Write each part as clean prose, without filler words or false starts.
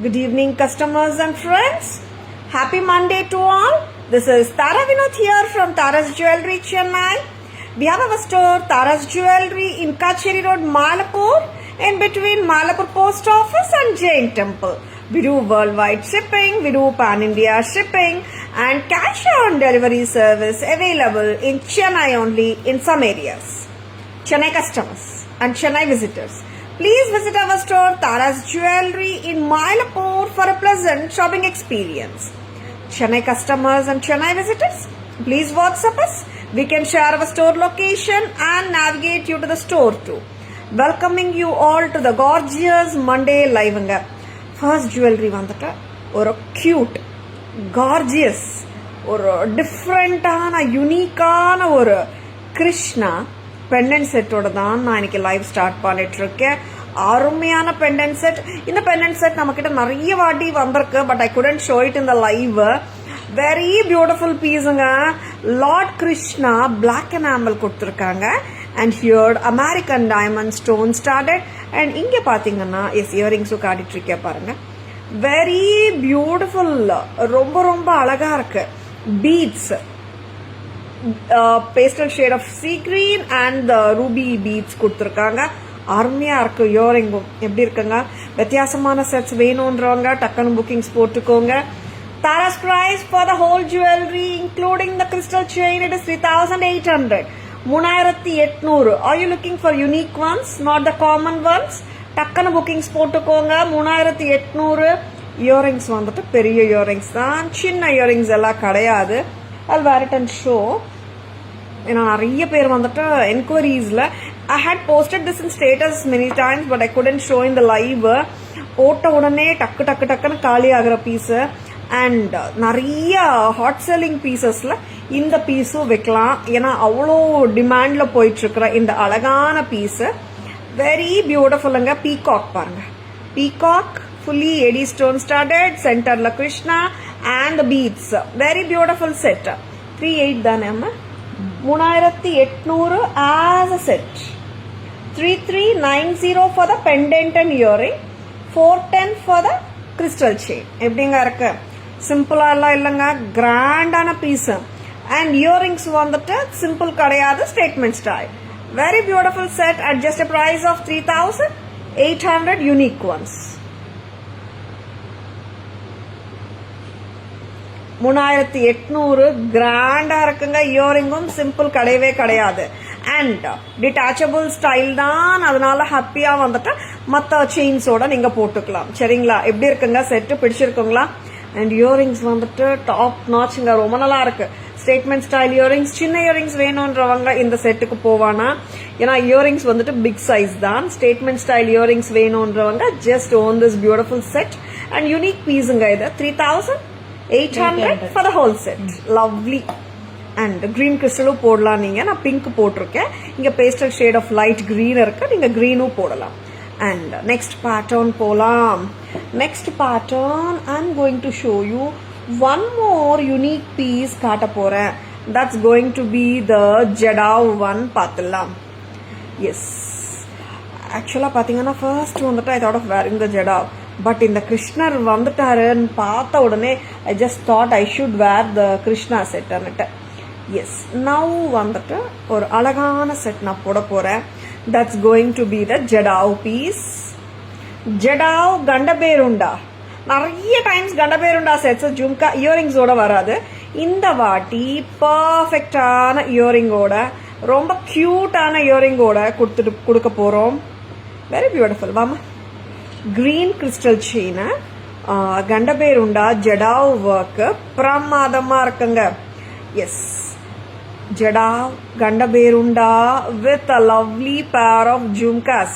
Good evening, customers and friends. Happy Monday to all. This is Tara Vinod here from Tara's Jewelry, Chennai. We have our store, Tara's Jewelry, in Kacheri Road, Malapur, in between Malapur Post Office and Jain Temple. We do worldwide shipping, we do pan-India shipping, and cash on delivery service available in Chennai only in some areas. Chennai customers and Chennai visitors, please visit our store Tara's Jewelry in Mylapore for a pleasant shopping experience. Chennai customers and Chennai visitors, please WhatsApp us. We can share our store location and navigate you to the store too. Welcoming you all to the gorgeous Monday live. First jewelry வந்துட்டு ஒரு cute, gorgeous, ஒரு டிஃப்ரெண்டான யூனிக்கான ஒரு Krishna pendant செட்டோட தான் நான் இன்னைக்கு லைவ் ஸ்டார்ட் பண்ணிட்டு இருக்கேன். அருமையான பெண்டன்ட் செட். இந்த பெண்டன்ட் செட் நம்ம கிட்ட நிறைய வாட்டி வந்திருக்கு, but I couldn't show it in the live. Very beautiful பீஸுங்க. லார்ட் கிருஷ்ணா பிளாக் அண்ட் ஆம்பிள் கொடுத்துருக்காங்க. And here American diamond stone studded. And இங்க பாத்தீங்கன்னா இயரிங்ஸும் காட்டிட்டு இருக்கேன் பாருங்க. வெரி பியூட்டிஃபுல், ரொம்ப ரொம்ப அழகா இருக்கு. Beads, pastel shade of sea green and ruby beads கொடுத்துருக்காங்க. அருமையா இருக்கு. இயரிங்கும் எப்படி இருக்குங்க. வித்தியாசமான செட்ஸ் வேணும்ன்றவங்க டக்குன்னு புக்கிங்ஸ் போட்டுக்கோங்க. Tara's price for the whole jewelry including the crystal chain, it is 3,800. 3,800. Are you looking for unique ones, not the common ones? டக்குன்னு bookings போட்டுக்கோங்க. 3,800. இயரிங்ஸ் வந்துட்டு பெரிய இயரிங்ஸ் தான், சின்ன இயரிங்ஸ் எல்லாம் கிடையாது. I'll wear it and show. ஏன்னா நிறைய பேர் வந்துட்டு என்கொயரிஸ்ல I had posted this in status many times but I couldn't show in the live. போட்ட உடனே டக்கு டக்கு டக்குன்னு காலி ஆகிற பீஸ். அண்ட் நிறைய ஹாட் செல்லிங் பீசஸ்ல இந்த பீஸும் வைக்கலாம். ஏன்னா அவ்வளோ டிமாண்ட்ல போயிட்டு இருக்கிற இந்த அழகான பீஸ். வெரி பியூட்டிஃபுல்லுங்க. பீகாக் பாருங்க. Peacock fully AD stone studded, சென்டர்ல Krishna and beads. Very beautiful set. 3,800 தானே அம்மா? 3,800 as a set. 3,390 for the pendant and earring. 410 for the crystal chain. எப்படிங்க இருக்கு? சிம்பிளா எல்லாம் இல்லைங்க, கிராண்டான பீஸ். அண்ட் இயரிங்ஸ் வந்துட்டு சிம்பிள் கிடையாது, statement style. Very beautiful set at just a price of 3,800. unique ones. 3,800 கிராண்டா இருக்குங்க. இயரிங்கும் சிம்பிள் கிடையவே கிடையாது. அண்ட் டிட்டாச்சபிள் ஸ்டைல் தான், அதனால ஹாப்பியா வந்துட்டு மற்ற செயின்ஸோட நீங்க போட்டுக்கலாம். சரிங்களா? எப்படி இருக்குங்க செட்டு? பிடிச்சிருக்குங்களா? அண்ட் இயரிங்ஸ் வந்துட்டு டாப் நாச்சுங்க, ரொம்ப நல்லா இருக்கு. Statement style earrings. சின்ன இயரிங்ஸ் வேணும்ன்றவங்க இந்த செட்டுக்கு போவானா, ஏன்னா இயரிங்ஸ் வந்துட்டு பிக் சைஸ் தான். ஸ்டேட்மெண்ட் ஸ்டைல் இயரிங்ஸ் வேணும்ன்றவங்க just own this beautiful set. And unique பீஸுங்க இது. 3,800 for the whole set. Lovely. And green கிறிஸ்டலும் போடலாம் நீங்க. நான் பிங்க் போட்டிருக்கேன். இங்க pastel shade of light green இருக்கு, நீங்க கிரீனும் போடலாம். அண்ட் நெக்ஸ்ட் பேட்டர்ன் போலாம். Next pattern I'm going to show you one more unique piece காட்ட போறேன். That's going to be the jadau one. பார்த்துலாம். எஸ், ஆக்சுவலா பாத்தீங்கன்னா ஃபர்ஸ்ட் வந்துட்டு I thought of wearing the jadau. But இந்த கிருஷ்ணர் வந்துட்டாருன்னு பார்த்த உடனே I just thought I should wear the Krishna set. Yes, now வந்துட்டு ஒரு அழகான செட் நான் போட போறேன். That's going to be the jadau piece. Jadau Gandaberunda. நிறைய டைம்ஸ் கண்டபேருண்டா செட்ஸ் ஜும்கா இயரிங்ஸோட வராது. இந்த வாட்டி பர்ஃபெக்டான இயரிங்கோட, ரொம்ப கியூட்டான இயரிங்கோட கொடுக்க போறோம். Very beautiful. வாமா. Green crystal chain, Gandaberunda jadau work பிரமாதமா இருக்குங்க. Yes, Jadav Gandaberunda with a lovely pair of jhumkas.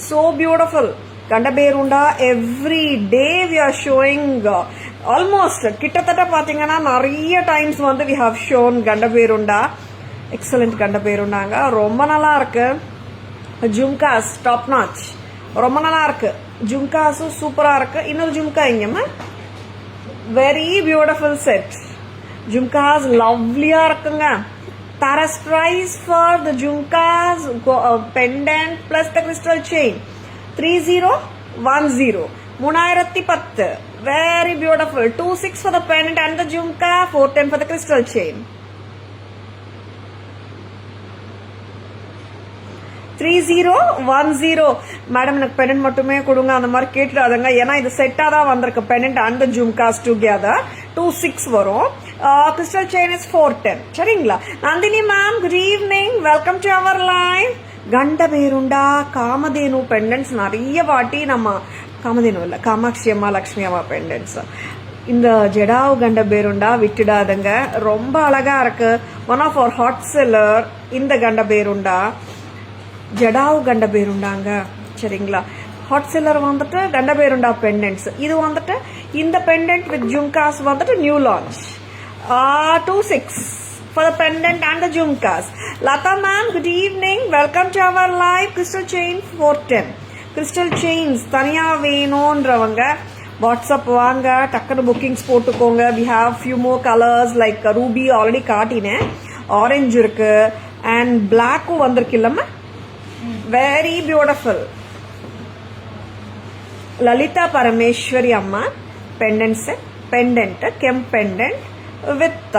So beautiful. Gandaberunda every day we are showing almost கிட்டத்தட்ட பாத்தீங்கன்னா நிறைய டைம்ஸ் வந்து we have shown Gandaberunda. Excellent Gandaberundaங்க. ரொம்ப நல்லா இருக்கு. ஜும்காஸ் டாப் நாச், ரொம்ப நல்லா இருக்கு. ஜும்காஸும் சூப்பரா இருக்கு. இன்னொரு ஜும்கா இங்கம்மா. Very beautiful set. ஜும்காஸ் லவ்லியா இருக்குங்க. Tara's price for the jhumkas, pendant plus the crystal chain 3,010. 3010. Very beautiful. 26 for the pendant and the jhumka. 410 for the crystal chain. 3010. Madam எனக்கு பெண்டன்ட் மட்டுமே கொடுங்க அந்த மாதிரி கேட்டுடாதுங்க, ஏன்னா இது செட்டா தான் வந்திருக்கு pendant and the jhumkas together. 26 வரும். Crystal chain is 410. சரிங்களா? Nandini ma'am, good evening, welcome to our live. Ganda Berunda Kamadhenu பெண்டன்ட்ஸ் நிறைய வாட்டி நம்ம காமதேனு இல்ல காமாட்சி அம்மா லட்சுமி அம்மா பெண்டன்ட்ஸ். இந்த ஜெடாவ் கண்ட பேருண்டா விட்டுடாதுங்க, ரொம்ப அழகா இருக்கு. One of our hot seller இந்த கண்ட பேருண்டா, ஜடாவ் கண்ட பேருண்டாங்க. சரிங்களா? ஹாட் செல்லர் வந்துட்டு கண்ட பேருண்டா பெண்டன்ட்ஸ். இது வந்துட்டு இந்த பெண்டன்ட் வித் ஜும்காஸ் வந்துட்டு new launch. 26 for the pendant and the jhumkas. Lata ma'am, good evening, welcome to our live. Crystal chain 410. Crystal chains தனியா வேணும்ன்றவங்க வாட்ஸ்அப் வாங்க, டக்குனு புக்கிங்ஸ் போட்டுக்கோங்க. we have few more colors like ruby already காட்டினேன், orange இருக்கு and black-உம் வந்திருக்கு இல்லம்மா. very beautiful. Lalitha Parameswari அம்மா pendant set, pendant kem pendant with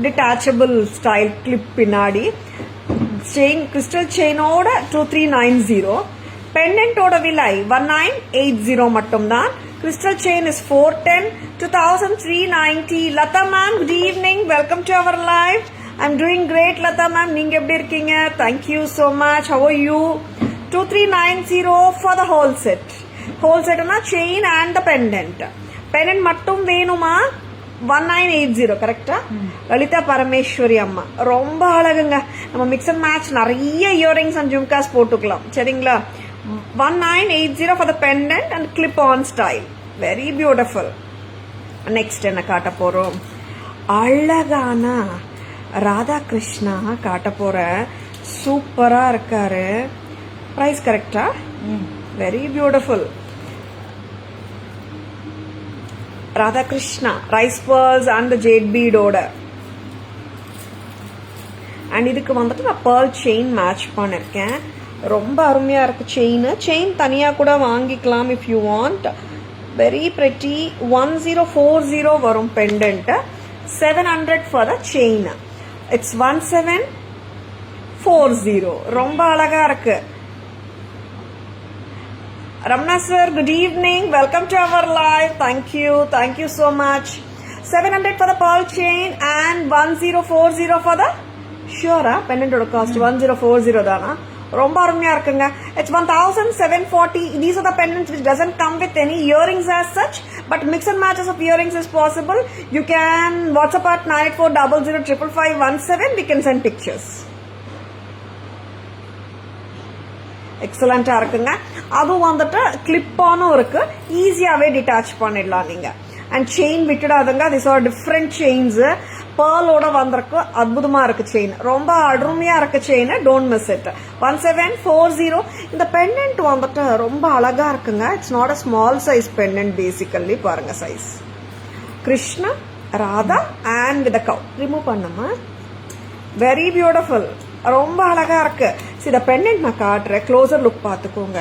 detachable style clip பின்னாடி, chain crystal chain ஓட 2390, pendant ஓட விலை 1980 மட்டும்தான். crystal chain is 410, 2390. Lata ma'am, good evening, welcome to our live. I'm doing great Lata ma'am, நீங்க எப்படி இருக்கீங்க? Thank you so much. How are you? 2390 for the whole set. whole set na chain and the pendant. pendant மட்டும் வேணுமா? 1980. கரெக்டா? லலிதா பரமேஸ்வரி அம்மா ரொம்ப அழகுங்க. நம்ம மிக்ஸ் அண்ட் மேட்ச் நிறைய இயரிங்ஸ் அண்ட் ஜும்காஸ் போட்டுக்கலாம். சரிங்களா? 1980 for the pendant and clip on style. very beautiful. Next என்ன காட்ட போறோம்? அழகான ராதா கிருஷ்ணா காட்ட போற. சூப்பரா இருக்காரு. பிரைஸ் கரெக்டா? Very beautiful. Radha Krishna rice pearls and the jade bead ஓட. அண்ட் இதுக்கு வந்துட்டு நான் pearl chain மேட்ச் பண்ணிருக்கேன். ரொம்ப அருமையா இருக்கு செயின். செயின் தனியா கூட வாங்கிக்கலாம் if you want. very pretty. 1040 வரும் pendant. 700 for the chain. it's 1740. ரொம்ப அழகா இருக்கு. Ramna sir, good evening, welcome to our live. Thank you so much. 700 for the pearl chain and 1040 for the sure pendant oda cost 1040 தானா? ரொம்ப அருமையா இருக்குங்க. it's 1740. these are the pendants which doesn't come with any earrings as such, but mix and matches of earrings is possible. you can WhatsApp at 9400055517. we can send pictures. எக்ஸலண்டா இருக்குங்க. அதுவும் வந்துட்டு clip ஆனும் இருக்கு, ஈஸியாவே detach பண்ணிடலாம் நீங்க. And chain விட்டுடாதுங்க. This are different chains. பேர்லோட வந்திருக்கு. அற்புதமா இருக்கு செயின், ரொம்ப அருமையா இருக்கு செயின். Don't miss it. 1740. இந்த பெண்டன்ட் வந்துட்டு ரொம்ப அழகா இருக்குங்க. It's not a small size pendant basically. பாருங்க size. Krishna, Radha and with cow. Remove பண்ணுமா. Very beautiful. ரொம்ப அழகா இருக்கு. இந்த பெண்டன்ட் நான் காட்டுறேன், க்ளோசர் லுக் பார்த்துக்கோங்க.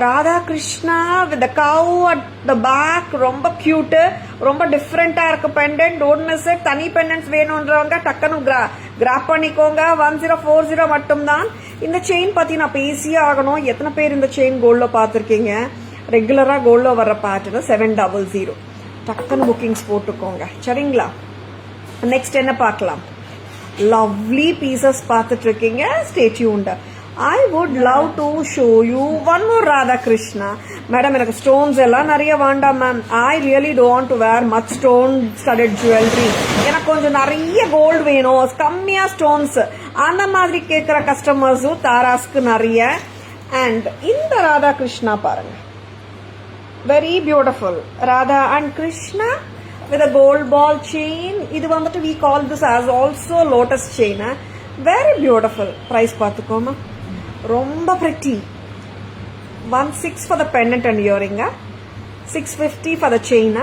Radha Krishna with cow at the back. ரொம்ப கியூட், ரொம்ப டிஃப்ரெண்டா இருக்கு பெண்டன்ட். Don't miss it. தனி பெண்டன்ட்ஸ் வேணும்ன்றவங்க டக்குன்னு கிராப் பண்ணிக்கோங்க. 1040 மட்டும்தான். இந்த செயின் பத்தி நான் பேசியே ஆகணும். எத்தனை பேர் இந்த செயின் கோல்ட்ல பாத்திருக்கீங்க? ரெகுலரா கோல்ட்ல வர்ற பேட்டர்ன் 700. டக்குன்னு புக்கிங்ஸ் போட்டுக்கோங்க. சரிங்களா? நெக்ஸ்ட் என்ன பார்க்கலாம்? lovely pieces பார்த்துட்டு இருக்கீங்க. stay tuned. I would love to show you one more Radha Krishna. Madam எனக்கு ஸ்டோன்ஸ் எல்லாம் நிறைய வேண்டாம் ma'am. I really don't want to wear much stone studded jewelry. எனக்கு கொஞ்சம் நிறைய கோல்டு வேணும், கம்மியா ஸ்டோன்ஸ் அந்த மாதிரி கேட்கிற கஸ்டமர்ஸும் தாராஸ்க்கு நிறைய. அண்ட் இந்த ராதா கிருஷ்ணா பாருங்க, very beautiful. Radha and Krishna with a gold ball chain. இது வந்துட்டு we call this as also lotus chain. very beautiful. price பார்த்துக்கோமா. ரொம்ப pretty. 16 for the pendant and earring. 650 for the chain.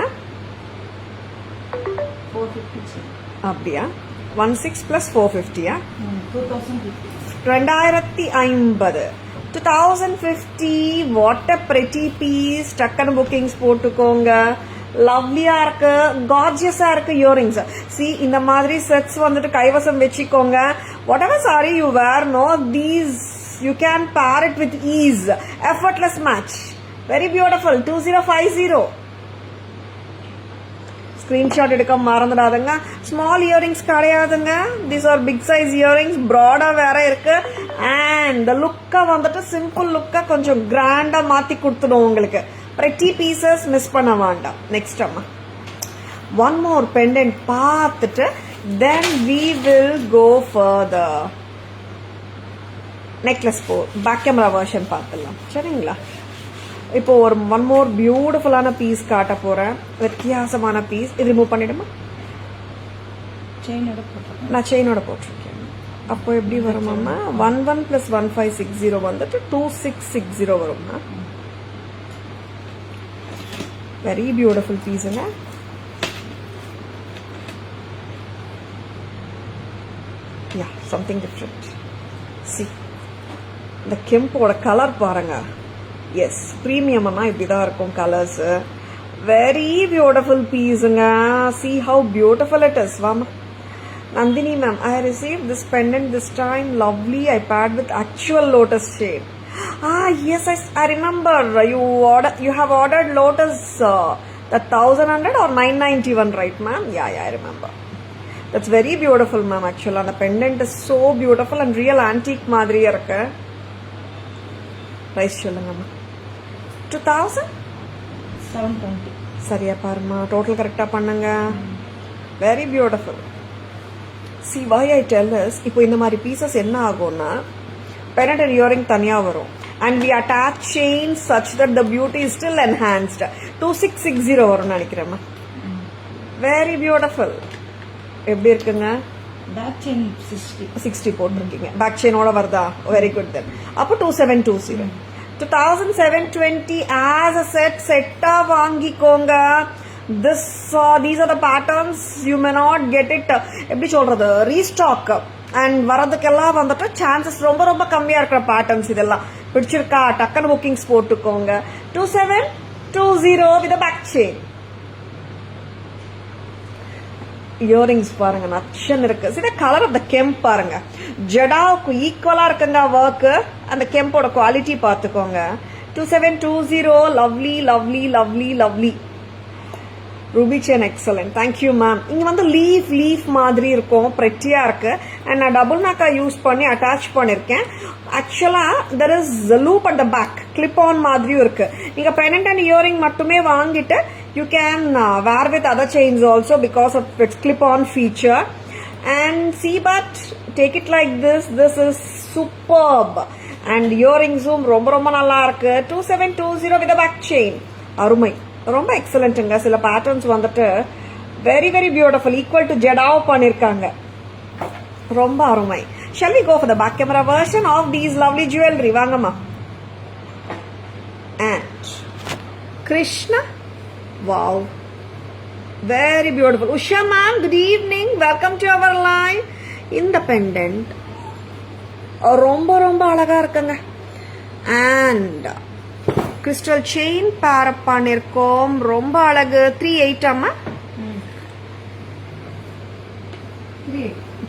450. அப்படியா? 16 plus 450. 2050. 2050. 2050. What a pretty piece. டக்குனு bookings போட்டுக்கோங்க. லவ்லியா இருக்கு, கார்ஜியஸா இருக்கு earrings. C இந்த மாதிரி செட்ஸ் வந்துட்டு கைவசம் வச்சுக்கோங்க. Whatever sari you wear, no these you can pair it with ease. Effortless match. Very beautiful. 2050. Screenshot எடுக்க மறந்துடாதுங்க. ஸ்மால் இயரிங்ஸ் கிடையாதுங்க. These are big size earrings. Prada வேற இருக்கு. அண்ட் இந்த லுக்கை வந்துட்டு சிம்பிள் லுக்கை கொஞ்சம் கிராண்டா மாத்தி கொடுத்துடும் உங்களுக்கு. pretty pieces மிஸ் பண்ண வேண்டாம். நெக்ஸ்ட் அம்மா ஒன் மோர் பெண்டன்ட் பார்த்துட்டு then we will go further. Necklace back camera version பார்த்துடலாம் சரிங்களா. இப்போ ஒரு ஒன் மோர் பியூட்டிஃபுல்லான பீஸ் காட்ட போறேன். வித்தியாசமான பீஸ். இது ரிமூவ் பண்ணிடுமா? நான் செயினோட போட்டிருக்கேன். அப்போ எப்படி வருமாம்மா? 11 + 1560 வந்துட்டு 2660 வரும்னா. வெரி பியூட்டிஃபுல் பீஸுங்க. Yeah something different. சி இந்த கெம்போட கலர் பாருங்க. எஸ் ப்ரீமியம்னா இப்படிதான் இருக்கும் கலர்ஸ். வெரி பியூட்டிஃபுல் பீஸுங்க. See how beautiful it is. வாமா Nandini ma'am, I received this pendant this time. Lovely. I paired with actual lotus shade. Yes, I remember. You have ordered lotus the 1100 or 991, right, ma'am? Yeah, I remember. That's very beautiful, ma'am. Actually, the pendant is so beautiful and real antique மாதிரியா இருக்கு. Price சொல்லுங்க ma'am. 2720. சரியா பாருமா. Total கரெக்டா பண்ணுங்க. Very beautiful. See why I tell this. இப்போ இந்த மாதிரி பீசஸ் என்ன ஆகும்னா pendant and earring தனியா வரும். And we attach chains such that the beauty is still enhanced. 2660 வரும் நினைக்கிறேன். Very beautiful. எப்படி இருக்குங்க? பேக் செயின் 60 போட்டிருக்கீங்க. பேக் செயினோட வருதா? வெரி குட் தென். அப்போ 2720. 2720 as a set. செட்டா வாங்கிக்கோங்க. These are the patterns. You may not get it. எப்படி சொல்றது? ரீஸ்டாக் அண்ட் வரதுக்கெல்லாம் வந்துட்டு சான்சஸ் ரொம்ப ரொம்ப கம்மியா இருக்கிற பேட்டர்ன்ஸ் இதெல்லாம். பிடிச்சிருக்கா? டக்குனு புக்கிங்ஸ் போட்டுக்கோங்க. 2720 with a back chain. Earrings பாருங்க நச்சன் இருக்கு. இந்த கலர் ஆஃப் த கெம்ப் பாருங்க. ஜெடாவுக்கு ஈக்குவலா இருக்குங்க ஒர்க். அந்த கெம்போட குவாலிட்டி பார்த்துக்கோங்க. 2720. Lovely lovely lovely lovely. Ruby chain excellent. Thank you ma'am. இங்க வந்து லீஃப் மாதிரி இருக்கும். பிரெட்டியா இருக்கு. அண்ட் நான் டபுள் நாக்கா யூஸ் பண்ணி அட்டாச் பண்ணிருக்கேன். ஆக்சுவலா there is loop at the back. Clip on மாதிரியும் இருக்கு. நீங்க பெண்டன்ட் அண்ட் இயரிங் மட்டுமே வாங்கிட்டு you can wear with other chains also because of it's clip on feature. And see but take it like this. This is superb. And இயரிங்ஸும் ரொம்ப ரொம்ப நல்லா இருக்கு. 2720 with back chain. அருமை. ரொம்ப எக்ஸலண்ட்டுங்க. சில பேட்டர்ன்ஸ் வந்துட்டு very very beautiful. Equal to jadau பண்ணிருக்காங்க. ரொம்ப அருமை. Shall we go for the back camera version of these lovely jewelry? வாங்கம்மா. And Krishna. Wow. Very beautiful. Usha ma'am, good evening. Welcome to our live. இந்த pendant ரொம்ப ரொம்ப அழகா இருக்குங்க. And crystal chain பேர் அப் பண்ணிருக்கோம். ரொம்ப அழகு. 38 அம்மா.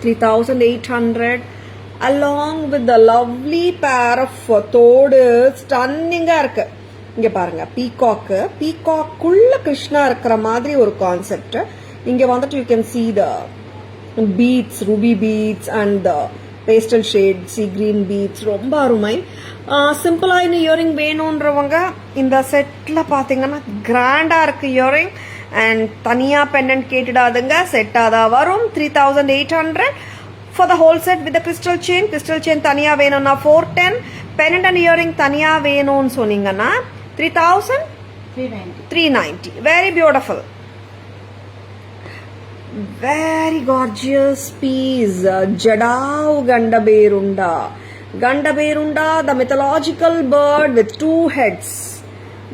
3800 along with the lovely pair of தோடு. ஸ்டன்னிங்கா இருக்கு. இங்க பாருங்க பீகாக்குள்ள கிருஷ்ணா இருக்கிற மாதிரி ஒரு கான்செப்ட். இங்க வந்துட்டு you can see the beads, ruby beads and the pastel shade sea green beads. ரொம்ப அருமை. சிம்பிளா இந்த இயரிங் வேணும்ன்றவங்க இந்த செட்ல பாத்தீங்கன்னா கிராண்டா இருக்கு இயரிங். அண்ட் தனியா பெண்டன்ட் கேட்டுடாதுங்க. செட்டா தான் வரும். 3800 for the whole set with the crystal chain. Crystal chain தனியா வேணும்னா 410. பெண்டன்ட் அண்ட் இயரிங் தனியா வேணும்னு சொன்னீங்கன்னா 3390. Very beautiful. Very gorgeous piece. Jadav Gandaberunda, the mythological bird with 2 heads.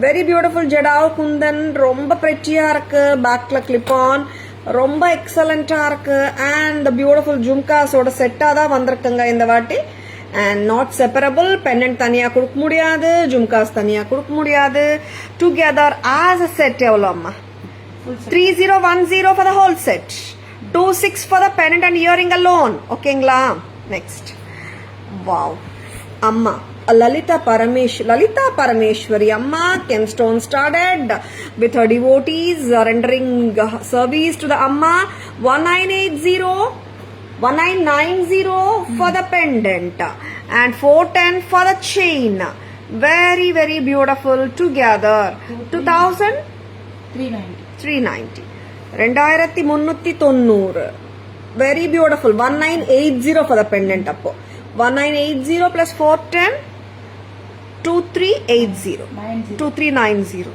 Very beautiful Jadav Kundan. Romba prettiya irukku. Backla clip on. Romba excellent irukku. And the beautiful jhumkas oda set da vandirukanga indha vaati. and not separable. Pendant தனியா கொடுக்க முடியாது, ஜும்காஸ் தனியா கொடுக்க முடியாது. Together as a set எவ்வளோ அம்மா? 3010 for the whole set. 26 for the pendant and earring alone. ஓகேங்களா? Next. Wow. அம்மா Lalita Parameshwari Amma Gemstone started with her devotees rendering service to the Amma. 1990 for the pendant and 410 for the chain. Very very beautiful together. 2390. 2390. Very beautiful. 1980 for the pendant appo. 1980 plus 410 2390.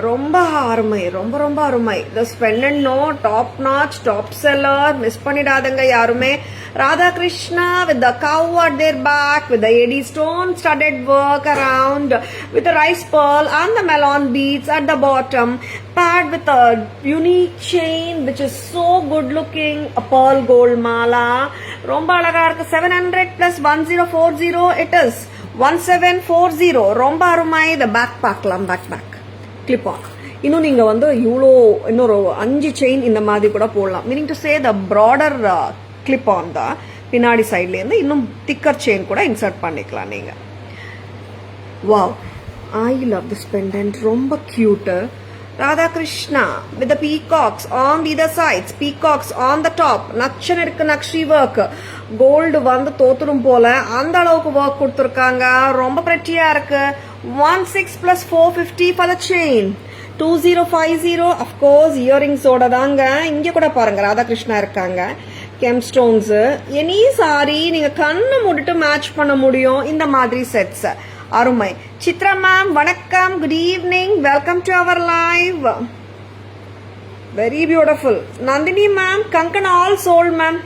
ரொம்ப அருமை, ரொம்ப ரொம்ப அருமை. This pendant no top notch, top seller. Miss பண்ணிடாதங்க யாருமே. Radhakrishna with the cow at their back, with the AD stone studded work around, with the rice pearl and the melon beads at the bottom, paired with a unique chain which is so good looking, a pearl gold mala. ரொம்ப அழகா இருக்கு. 700 plus 1040 it is 1740. ரொம்ப அருமை. The back பார்க்கலாம். back clip on. இன்னும் நீங்க வந்து இவ்வளோ இன்னொரு 5 செயின் இந்த மாதிரி கூட போடலாம். Meaning to say the broader clip on தான் பின்னாடி சைட்லேருந்து இன்னும் திக்கர் செயின் கூட இன்சர்ட் பண்ணிக்கலாம் நீங்க. Wow, I love this pendant. ரொம்ப cute. Radhakrishna with the peacocks on the other sides, peacocks on the top. நச்சன் இருக்கு நக்ஷி ஒர்க். கோல்டு வந்து தோத்துரும் போல அந்த அளவுக்கு ஒர்க் கொடுத்துருக்காங்க. ரொம்ப பிரெட்டியா இருக்கு. 16 plus 450 for the chain. 2050 of course earrings ஓட தாங்க. இங்க கூட பாருங்க ராதாகிருஷ்ணா இருக்காங்க. கெம்ஸ்டோன்ஸ். எனி சாரி நீங்க கண்ணு மூடிட்டு மேட்ச் பண்ண முடியும் இந்த மாதிரி செட்ஸ். அருமை. சித்ரா மேம் வணக்கம், good evening, welcome to our live. Very beautiful. Nandini ma'am kangan all sold ma'am.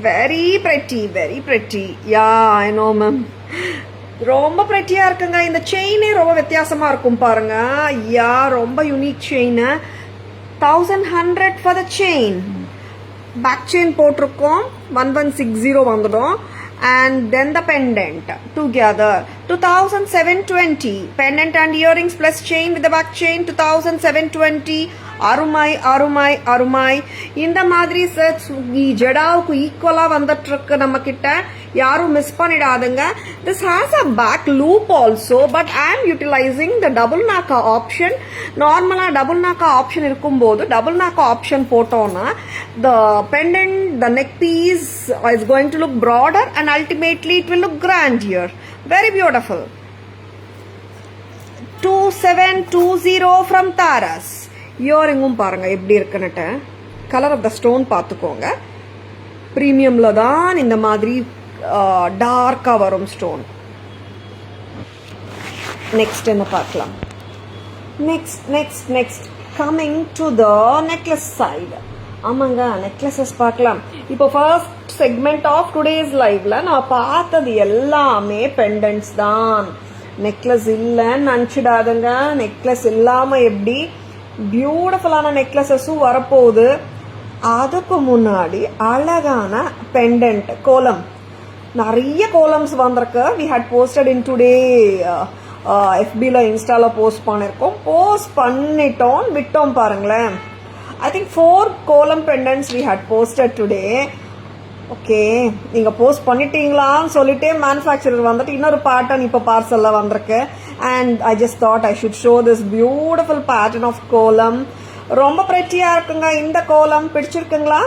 Very pretty, very pretty. Yeah I know ma'am. ரொம்ப பிரெட்டியா இருக்குங்க. இந்த செயினே ரொம்ப வித்தியாசமா இருக்கும் பாருங்க. யா ரொம்ப unique chain. 1100 for the chain. Back chain போட்டிருக்கோம். 1160 வந்துடும். And then the pendant together 2720. Pendant and earrings plus chain with the back chain 2720. அருமை அருமை அருமை. இந்த மாதிரி செட்ஸ் ஜெடாவுக்கு ஈக்குவலா வந்துட்டு இருக்கு நம்ம கிட்ட. யாரும் miss பண்ணிடாதுங்க. This has a back loop also, but I am utilizing the double naka option. நார்மலா டபுள் நாக்கா ஆப்ஷன் இருக்கும்போது டபுள் நாக்கா ஆப்ஷன் போட்டோம்னா the pendant, the neck piece is going to look broader and ultimately it will look grandier. Very beautiful. 2720 from Taras. இயரிங்கும் பாருங்க எப்படி இருக்குன்னுட்டு. Colour of the stone பார்த்துக்கோங்க. ப்ரீமியம்ல தான் இந்த மாதிரி டார்க்கா வரும் ஸ்டோன். நெக்ஸ்ட் என்ன பார்க்கலாம்? Next coming to the necklace side. ஆமாங்க, நெக்லஸஸ் பார்க்கலாம். இப்போ ஃபர்ஸ்ட் செக்மெண்ட் ஆஃப் டுடேஸ் லைவ்ல நான் பார்த்தது எல்லாமே பெண்டன்ட்ஸ் தான். நெக்லஸ் இல்லைன்னு நினச்சிடாதுங்க. நெக்லஸ் இல்லாம எப்படி பியூட்டிஃபுல்லான நெக்லஸஸும் வரப்போகுது. அதுக்கு முன்னாடி அழகான பெண்டன்ட் கோலம், நிறைய கோலம்ஸ் வந்திருக்கு. We had posted in today எஃபில இன்ஸ்டால போஸ்ட் பண்ணிருக்கோம். போஸ்ட் பண்ணிட்டோம் விட்டோம் பாருங்களேன். ஐ think 4 kolam pendants we had posted today. Okay, நீங்க போஸ்ட் பண்ணிட்டீங்களான்னு சொல்லிட்டே மேனுஃபேக்சரர் வந்துட்டு இன்னொரு பேட்டர்ன் இப்போ பார்சல்ல வந்திருக்கு. And I just thought I should show this beautiful pattern of kolam. ரொம்ப பிரெட்டியா இருக்குங்க இந்த கோலம். பிடிச்சிருக்குங்களா?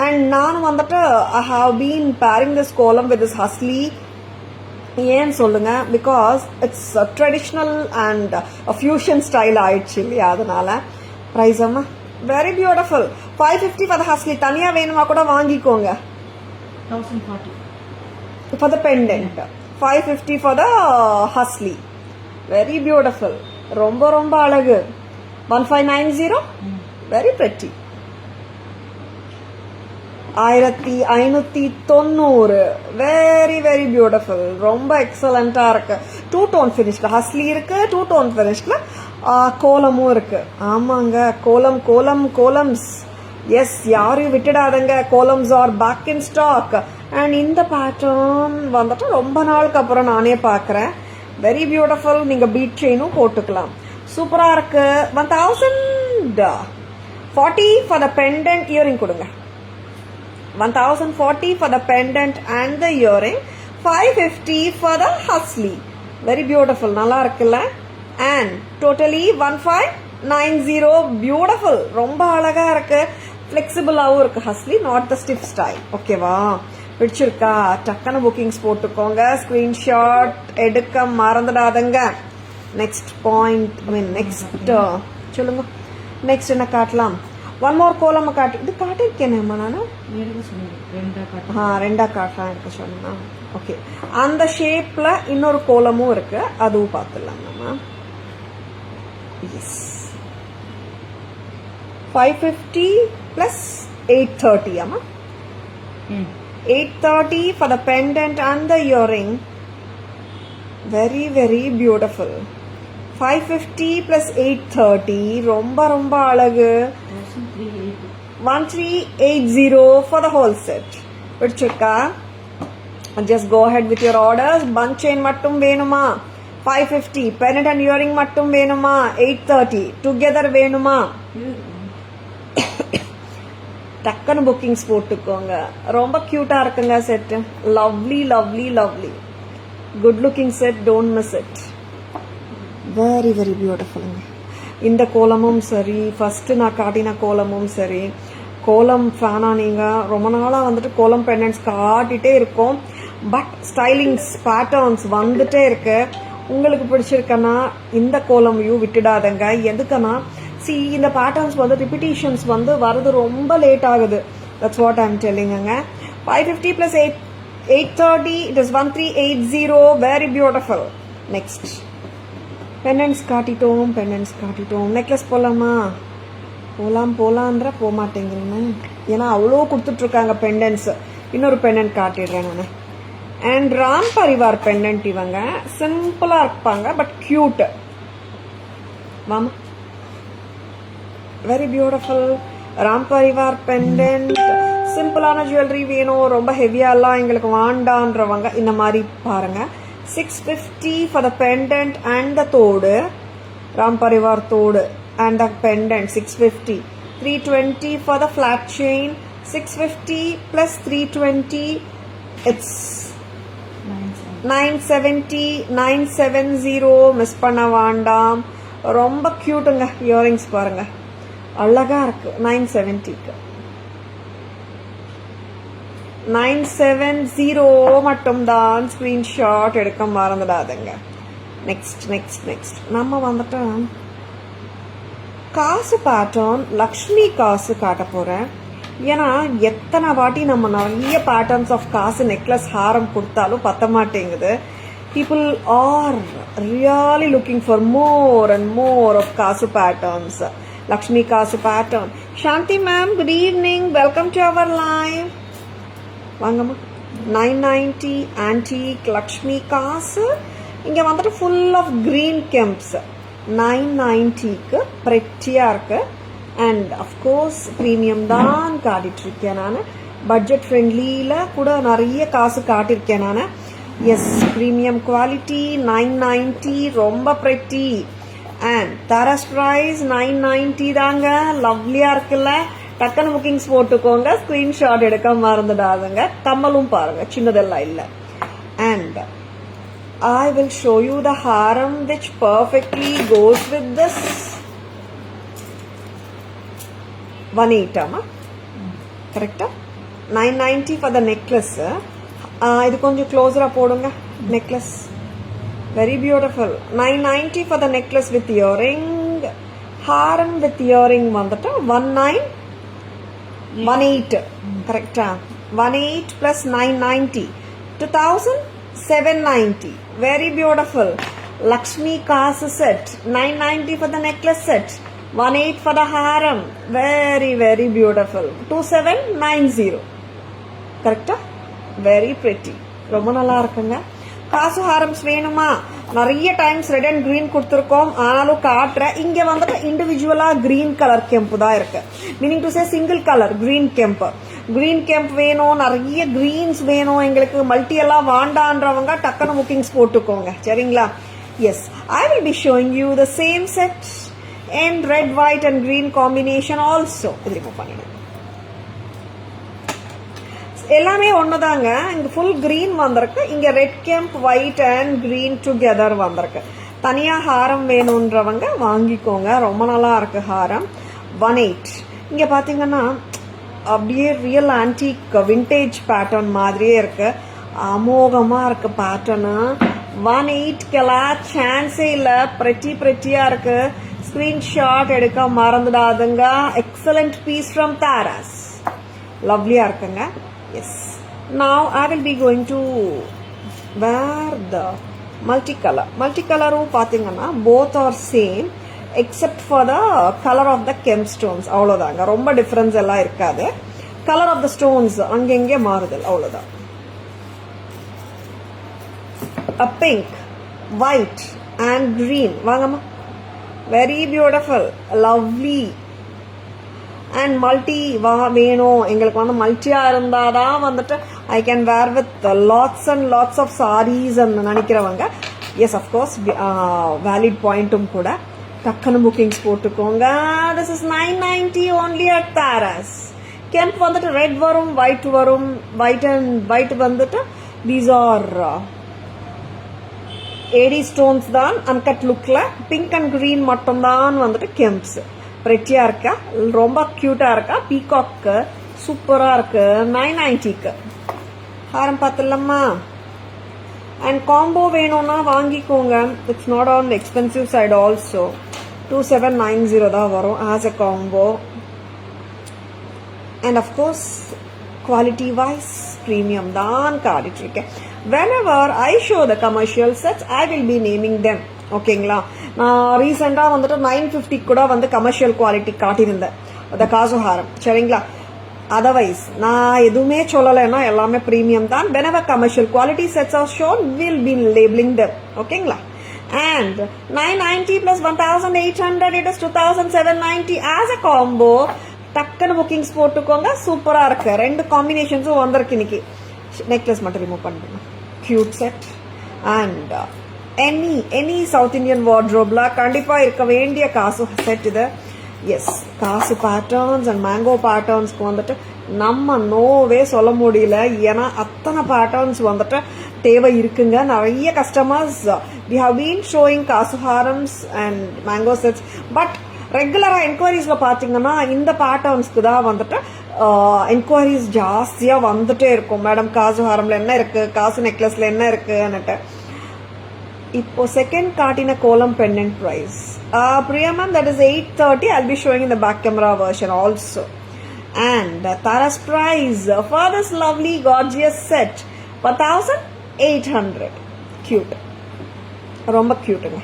அண்ட் நானும் வந்துட்டு I have been pairing this kolam with this hasli. ஏன்னு சொல்லுங்க, because it's traditional and fusion style ஆயிடுச்சு இல்லையா, அதனால. ப்ரைஸ் அம்மா very beautiful. 550 for the hasli. தனியா வேணுமா கூட வாங்கிக்கோங்க. 1040 for the pendant, 550 for the husli. Very beautiful. ரொம்ப ரொம்ப அழகு. 1590. Very pretty. 1590. Very very beautiful. ரொம்ப எக்ஸலண்டா இருக்கு. 2 tone finishல ஹஸ்லி இருக்கு, 2 tone finishல கோலமும் இருக்கு. ஆமாங்க, கோலம்ஸ் எஸ், யாரையும் விட்டுடாதங்க. Kolams are back in stock. And இந்த பேட்டர்ன் வந்துட்டு ரொம்ப நாளுக்கு அப்புறம் நானே பார்க்குறேன். Very beautiful. நீங்கள் பீட் செயினும் போட்டுக்கலாம். சூப்பராக இருக்கு. 1040 ஃபார் த பெண்டன்ட் இயரிங் கொடுங்க. 1040 for the pendant and the earring, 550 for the husly. Very beautiful. நல்லா இருக்குல்ல? And totally 1590. Beautiful. ரொம்ப அழகா இருக்கு. ஃபிளெக்சிபிளாவும் இருக்கு ஹஸ்லி, நாட் த ஸ்டிஃப் ஸ்டைல். ஓகேவா? பிடிச்சிருக்கா? டக்குன்னு புக்கிங்ஸ் போட்டுக்கோங்க. ஸ்கிரீன்ஷாட் எடுக்க மறந்துடாதங்க. நெக்ஸ்ட் பாயிண்ட், நெக்ஸ்ட் சொல்லுங்க. நெக்ஸ்ட் என்ன காட்டலாம்? ஒன் மோர் கோலம் காட்டி. இது காட்டிருக்கேனேம்மா நான். ரெண்டா காட்டலாம் இருக்கு சொன்னா. ஓகே, அந்த ஷேப்ல இன்னொரு கோலமும் இருக்கு, அதுவும் பார்த்துடலாம் நம்ம. Yes, 550 plus 830. ஆமா, 830 for the pendant and the earring. Very very beautiful. 550 plus 830. ரொம்ப ரொம்ப அழகு. 1380 for the whole set. பிடிச்சிருக்கா? Just go ahead with your orders. Bunch chain மட்டும் வேணுமா? 550. Pendant and earring மட்டும் வேணுமா? 830. Together வேணுமா? டக்குன்னு புக்கிங்ஸ் போட்டுக்கோங்க. ரொம்ப கியூட்டா இருக்குங்க set. Lovely lovely lovely. Good looking set. Don't miss it. Very very பியூட்டிஃபுல்லுங்க. இந்த கோலமும் சரி, ஃபர்ஸ்ட் நான் காட்டின கோலமும் சரி. கோலம் ஃபேனா நீங்க? ரொம்ப நாளா வந்துட்டு கோலம் பெண்டன்ட்ஸ் காட்டிட்டே இருக்கோம். பட் ஸ்டைலிங்ஸ் பேட்டர்ன்ஸ் வந்துட்டே இருக்கு. உங்களுக்கு பிடிச்சிருக்கன்னா இந்த கோலம் வியூ விட்டுடாதங்க. எதுக்குன்னா சி, இந்த பேட்டர்ன்ஸ் வந்து ரிப்பிட்டேஷன்ஸ் வந்து வரது ரொம்ப லேட் ஆகுது. That's what I am telling. 550 plus 830, it is 1380. Very beautiful. Next pendants காட்டிட்டோம். நெக்லஸ் போலாமா? போலான்ற போக மாட்டேங்கிறேன்னு. ஏன்னா அவ்வளோ கொடுத்துட்ருக்காங்க பெண்டன்ட்ஸ். இன்னொரு பெண்டன்ட் காட்டிடுறேன் நான். And Ram Parivar pendant. இவங்க சிம்பிளா இருப்பாங்க பட் கியூட். வாமா, very beautiful. Ram Parivar pendant. சிம்பிளான ஜுவல்லரி வேணும், ரொம்ப ஹெவியாலாம் எங்களுக்கு வாண்டான்றவங்க இந்த மாதிரி பாருங்க. 650 for the pendant and the தோடு. ராம் பரிவார் தோடு and the pendant 650. 320 for the flat chain. 650 plus 320, it's 970. 970. Miss பண்ண வேண்டாம். ரொம்ப கியூட்டுங்க. இயரிங்ஸ் பாருங்க, அழகா இருக்கு. 970க்கு 970 மட்டும்தான். ஸ்கிரீன்ஷாட் எடுக்க மறந்துடாதுங்க. நெக்ஸ்ட் நம்ம வந்துட்டு காசு பேட்டர்ன், லக்ஷ்மி காசு காட்ட போறேன். ஏன்னா எத்தனை வாட்டி நம்ம நிறைய பேட்டர்ன்ஸ் ஆஃப் காசு நெக்லஸ் ஹாரம் கொடுத்தாலும் பத்த மாட்டேங்குது. People are really looking for more and more of kasu patterns. Lakshmi kasu pattern. Shanthi ma'am, good evening. Welcome to our live. வாங்கம்மா. 990 ஆன்டிக் லக்ஷ்மி காசு. இங்க வந்துட்டு ஃபுல் ஆஃப் கிரீன் கெம்ப்ஸ். 990க்கு பிரெட்டியா இருக்கு. அண்ட் அஃப்கோர்ஸ் ப்ரீமியம் தான் காட்டிட்டு இருக்கேன் நான். பட்ஜெட் ஃப்ரெண்ட்லியில கூட நிறைய காசு காட்டியிருக்கேன் நான். S, premium quality. 990 ரொம்ப பிரெட்டி. அண்ட் தரஸ் பிரைஸ் 990 தாங்க. லவ்லியா இருக்குல்ல? டக்குன்னு புக்கிங்ஸ் போட்டுக்கோங்க. ஸ்கிரீன்ஷாட் எடுக்க மறந்துடாதுங்க. கம்மலும் பாருங்க, சின்னதெல்லாம் இல்லை. And I will show you the haram which perfectly goes with this. 1.8 ஆமா, கரெக்டா? 990 for the necklace. இது கொஞ்சம் க்ளோஸரா போடுங்க. Necklace very beautiful. 990 for the necklace with earring. haram with earring வந்துட்டு 1918 கரெக்டா? 18 plus 990 2790. Very beautiful. Lakshmi Kasu set. 990 for the necklace set. 18 for the haram. Very very beautiful. 2790. கரெக்டா? Very pretty. ரொம்ப நல்லா இருக்குங்க. காசு ஹாரம்ஸ் வேணுமா? நிறைய டைம்ஸ் ரெட் அண்ட் கிரீன் கொடுத்துருக்கோம், ஆனாலும் காட்டுறேன். இங்க வந்துட்டு இண்டிவிஜுவலா கிரீன் கலர் கெம்ப் தான் இருக்கு. Meaning to say single colour green kemp. Green kemp வேணும், நிறைய கிரீன்ஸ் வேணும், எங்களுக்கு மல்டி எல்லாம் வாண்டான்றவங்க டக்குனு புக்கிங்ஸ் போட்டுக்கோங்க, சரிங்களா? Yes, I will be showing you the same set in red, white and green combination also. இது ரிமூவ் பண்ணிடுங்க. எல்லாமே ஒண்ணுதாங்க. இங்க ஃபுல் கிரீன் வந்திருக்கு, இங்க red kemp white and green together வந்திருக்கு. தனியா ஹாரம் வேணும்ன்றவங்க வாங்கிக்கோங்க, ரொம்ப நல்லா இருக்கு ஹாரம். 18. இங்க பாத்தீங்கன்னா அப்படியே ரியல் ஆன்டிக் விண்டேஜ் பேட்டர்ன் மாதிரியே இருக்கு, அமோகமா இருக்கு பேட்டர்னு. 18 சான்ஸே இல்ல, pretty-யா இருக்கு. ஸ்கிரீன்ஷாட் எடுக்க மறந்துடாதுங்க. எக்ஸலண்ட் பீஸ் ஃப்ரம் தாராஸ், லவ்லியா இருக்குங்க. Yes, now I will be going to wear the மல்டிகலரும் பாத்தீங்கன்னா both are same except for the colour of the gem stones, அவ்வளவுதாங்க. ரொம்ப டிஃபரன்ஸ் எல்லாம் இருக்காது. கலர் ஆஃப் த ஸ்டோன்ஸ் அங்கெங்கே மாறுதல், அவ்வளவுதான். பிங்க், ஒயிட் அண்ட் கிரீன் வாங்கம்மா. Very beautiful, lovely and multi வேணும் எங்களுக்கு வந்து மல்டியா இருந்தாதான் வந்துட்டு I can wear with lots and lots of saris நினைக்கிறவங்க. எஸ், அஃப்கோர்ஸ் வேலிட் பாயிண்ட்டும் கூட. டக்குனு புக்கிங்ஸ் போட்டுக்கோங்க. திஸ் இஸ் 990 only at தாராஸ். கெம்ப் வந்துட்டு ரெட் வரும், ஒயிட் வரும். ஒயிட் வந்துட்டு தீஸ் ஆர் ஏடி ஸ்டோன்ஸ் தான் அன்கட் லுக்ல. பிங்க் அண்ட் கிரீன் மட்டும் தான் வந்துட்டு கெம்ப்ஸ். பிரெட்டியா இருக்கா, ரொம்ப கியூட்டா இருக்கா. பீகாக்கு சூப்பரா இருக்கு. 990க்கு ஹாரம் பார்த்துலம்மா. அண்ட் காம்போ வேணும்னா வாங்கிக்கோங்க. It's not on the expensive side also. 2790 தான் வரும் as a combo. And of course quality wise premium தான் காட்டிட்டு இருக்கேன். Whenever I show the commercial sets, I will be naming them. ஓகேங்களா? நான் ரீசெண்டா வந்துட்டு 950 கூட வந்து கமர்ஷியல் குவாலிட்டி காட்டியிருந்தேன் அந்த காசு ஹாரம், சரிங்களா? அதர்வைஸ் நான் எதுவுமே சொல்லலைன்னா எல்லாமே பிரீமியம் தான். whenever commercial quality sets are shown, we'll be labeling them. ஓகேங்களா? and 990 plus 1800, it is 2790 as a combo. டக்குன்னு புக்கிங்ஸ் போட்டுக்கோங்க. சூப்பரா இருக்கு. ரெண்டு காம்பினேஷன்ஸும் வந்திருக்கு இன்னைக்கு. நெக்லஸ் மட்டும் ரிமூவ் பண்ணுங்க. Cute set and any south Indian வார்ட்ரோப்ல கண்டிப்பா இருக்க வேண்டிய காசு செட் இது. எஸ், காசு பேட்டர்ன்ஸ் அண்ட் மேங்கோ பேட்டர்ன்ஸ்க்கு வந்துட்டு நம்ம நோவே சொல்ல முடியல. ஏன்னா அத்தனை பேட்டர்ன்ஸ் வந்துட்டு தேவை இருக்குங்க. நிறைய customers we have been showing காசு harams and mango sets. But ரெகுலரா என்கொயரிஸ்ல பாத்தீங்கன்னா இந்த பேட்டர்ன்ஸ்க்கு தான் வந்துட்டு என்கொயரிஸ் ஜாஸ்தியா வந்துட்டே இருக்கும். மேடம் காசு ஹாரம்ல என்ன இருக்கு, காசு நெக்லஸ்ல என்ன இருக்குன்னுட்டு. இப்போ செகண்ட் காட்டின கோலம் pendant price Priya ma'am, that is 830. I'll be showing in the back camera version also. And Tara's price for this lovely gorgeous set 1800. Cute, ரொம்ப கியூட்டுங்க.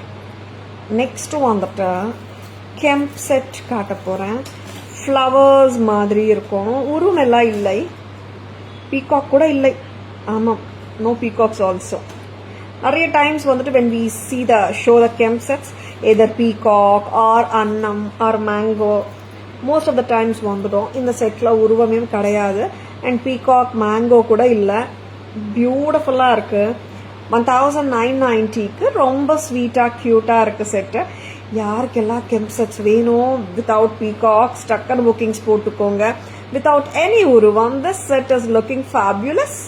நெக்ஸ்ட் வந்துட்டு கெம்ப் செட் காட்ட போறேன். ஃப்ளவர்ஸ் மாதிரி இருக்கும், உருமெல்லாம் இல்லை, பீகாக் கூட இல்லை. ஆமாம், நோ பீகாக்ஸ் ஆல்சோ. நிறைய டைம்ஸ் வந்துட்டு when we see the show the kemp sets, either peacock or annam or mango, most of the times வந்துடும். இந்த செட்ல உருவமே கிடையாது. அண்ட் பீகாக் மேங்கோ கூட இல்லை. பியூட்டிஃபுல்லா இருக்கு. 1990க்கு ரொம்ப ஸ்வீட்டா கியூட்டா இருக்கு செட்டு. யாருக்கெல்லாம் கெம்ப் செட்ஸ் வேணும் வித்தவுட் பீகாக்ஸ் டக்குன்னு புக்கிங்ஸ் போட்டுக்கோங்க. வித்தவுட் எனி உருவம் this set is looking fabulous.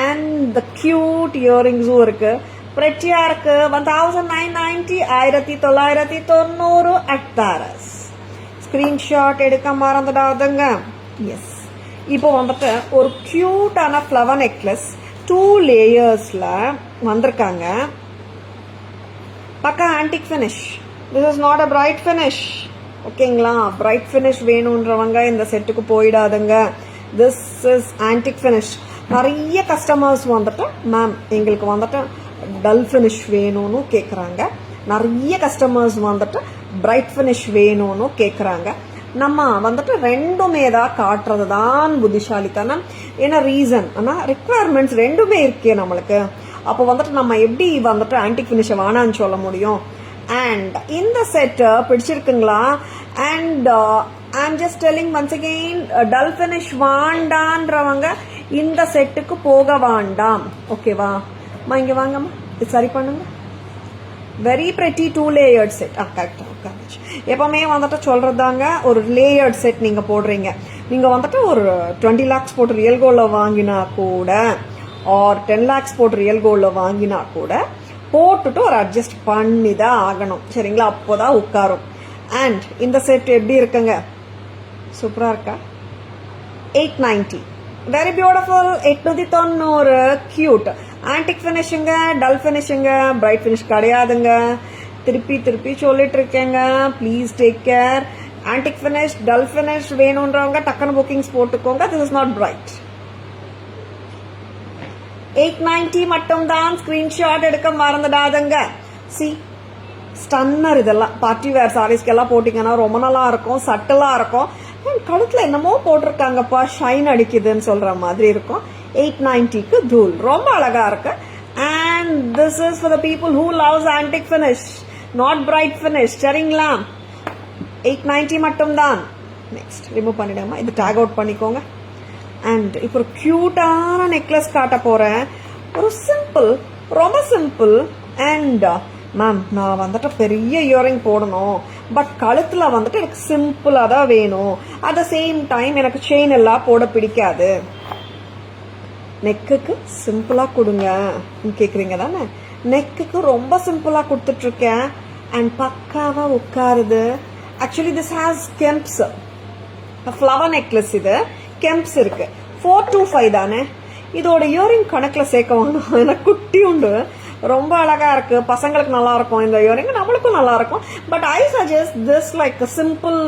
And the cute இயரிங்ஸும் இருக்கு, பிரெட்டியா இருக்கு. 1990, 1990 அட் தாராஸ். ஸ்கிரீன்ஷாட் எடுக்க மறந்துடாதுங்க. எஸ், இப்போ வந்துட்டு ஒரு கியூட்டான ஃப்ளவர் நெக்லஸ் 2 லேயர்ஸ்ல வந்திருக்காங்க. பக்கா antique finish. This is not a bright finish. ஓகேங்களா? பிரைட் ஃபினிஷ் வேணும்ன்றவங்க இந்த செட்டுக்கு போயிடாதுங்க. This is antique finish. நிறைய கஸ்டமர்ஸ் வந்துட்டு மேம் எங்களுக்கு வந்துட்டு டல் ஃபினிஷ் வேணும்னு கேட்குறாங்க. நிறைய கஸ்டமர்ஸ் வந்துட்டு பிரைட் ஃபினிஷ் வேணும்னு கேட்குறாங்க. நம்ம வந்துட்டு ரெண்டுமே தான் காட்டுறது தான் புத்திசாலித்தனம். ஏன்னா ரீசன், ஆனால் ரிக்குவயர்மெண்ட்ஸ் ரெண்டுமே இருக்கே நம்மளுக்கு. அப்போ வந்துட்டு நம்ம எப்படி வந்துட்டு ஆன்டிக் ஃபினிஷை வேணான்னு சொல்ல முடியும். அண்ட் இந்த செட் பிடிச்சிருக்குங்களா? And I'm just telling once again, dull finish வாண்டான்றவங்க இந்த செட்டுக்கு போக வேண்டாம். ஓகேவா? இங்க வாங்கம்மா, இது சரி பண்ணுங்க. Very pretty 2 layered set. கரெக்டா உட்காந்துச்சு. எப்பவுமே வந்துட்டு சொல்றதாங்க, ஒரு லேயர்ட் செட் நீங்க போடுறீங்க, நீங்க வந்துட்டு ஒரு 20 lakhs போட்டு ரியல் கோல்ட்ல வாங்கினா கூட, ஆர் 10 lakhs போட்டு ரியல் கோல்ட்ல வாங்கினா கூட போட்டுட்டு ஒரு அட்ஜஸ்ட் பண்ணி தான் ஆகணும். சரிங்களா? அப்போதான் உட்காரும். அண்ட் இந்த செட் எப்படி இருக்குங்க? சூப்பரா இருக்கா? 890. Very beautiful. 890. கியூட். ஆன்டிக் ஃபினிஷுங்க, டல் ஃபினிஷுங்க, பிரைட் ஃபினிஷ் கிடையாதுங்க. திருப்பி சொல்லிட்டு இருக்கேங்க. Please take care. Antique finish, dull finish வேணும்ன்றவங்க டக்குனு புக்கிங்ஸ் போட்டுக்கோங்க. This is not bright. 890 மட்டும் தான். ஸ்கிரீன்ஷாட் எடுக்க மறந்துடாதுங்க. See, stunner. இதெல்லாம் பார்ட்டி வேர் சாரீஸ்க்கு எல்லாம் போட்டீங்கன்னா ரொம்ப நல்லா இருக்கும், சட்டலா இருக்கும். கழுத்துல என்னமோ போட்டிருக்காங்கப்பா, ஷைன் அடிக்குதுன்னு சொல்ற மாதிரி இருக்கும். 890க்கு தூள். ரொம்ப அழகா இருக்கு. And this is for the people who loves antique finish, not bright finish. சரிங்களா? 890 மட்டும் தான். நெக்ஸ்ட் ரிமூவ் பண்ணிடுமா, இது டேக் அவுட் பண்ணிக்கோங்க. அண்ட் இப்போ ஒரு கியூட்டான நெக்லஸ் காட்ட போறேன். ஒரு சிம்பிள், ரொம்ப சிம்பிள். அண்ட் மேம், நான் வந்துட்டு பெரிய இயரிங் போடணும், பட் கழுத்துல வந்துட்டு எனக்கு சிம்பிளா தான் வேணும். அட் த சேம் டைம் எனக்கு செயின் எல்லாம் போட பிடிக்காது. நெக்குக்கு சிம்பிளா கொடுங்க கேக்குறீங்க தானே? நெக்குக்கு ரொம்ப சிம்பிளா கொடுத்துட்டு இருக்கேன். அண்ட் பக்காவா உட்காருது. Actually this has kemps, flower necklace. இது கெம்ப்ஸ் இருக்கு. 425 தானே? இதோட இயரிங் கணக்குல சேர்க்க வேணும். எனக்கு குட்டி உண்டு. ரொம்ப அழகா இருக்கு. பசங்களுக்கு நல்லா இருக்கும் இந்த இயரிங், நம்மளுக்கும் நல்லா இருக்கும். But I suggest this like simple.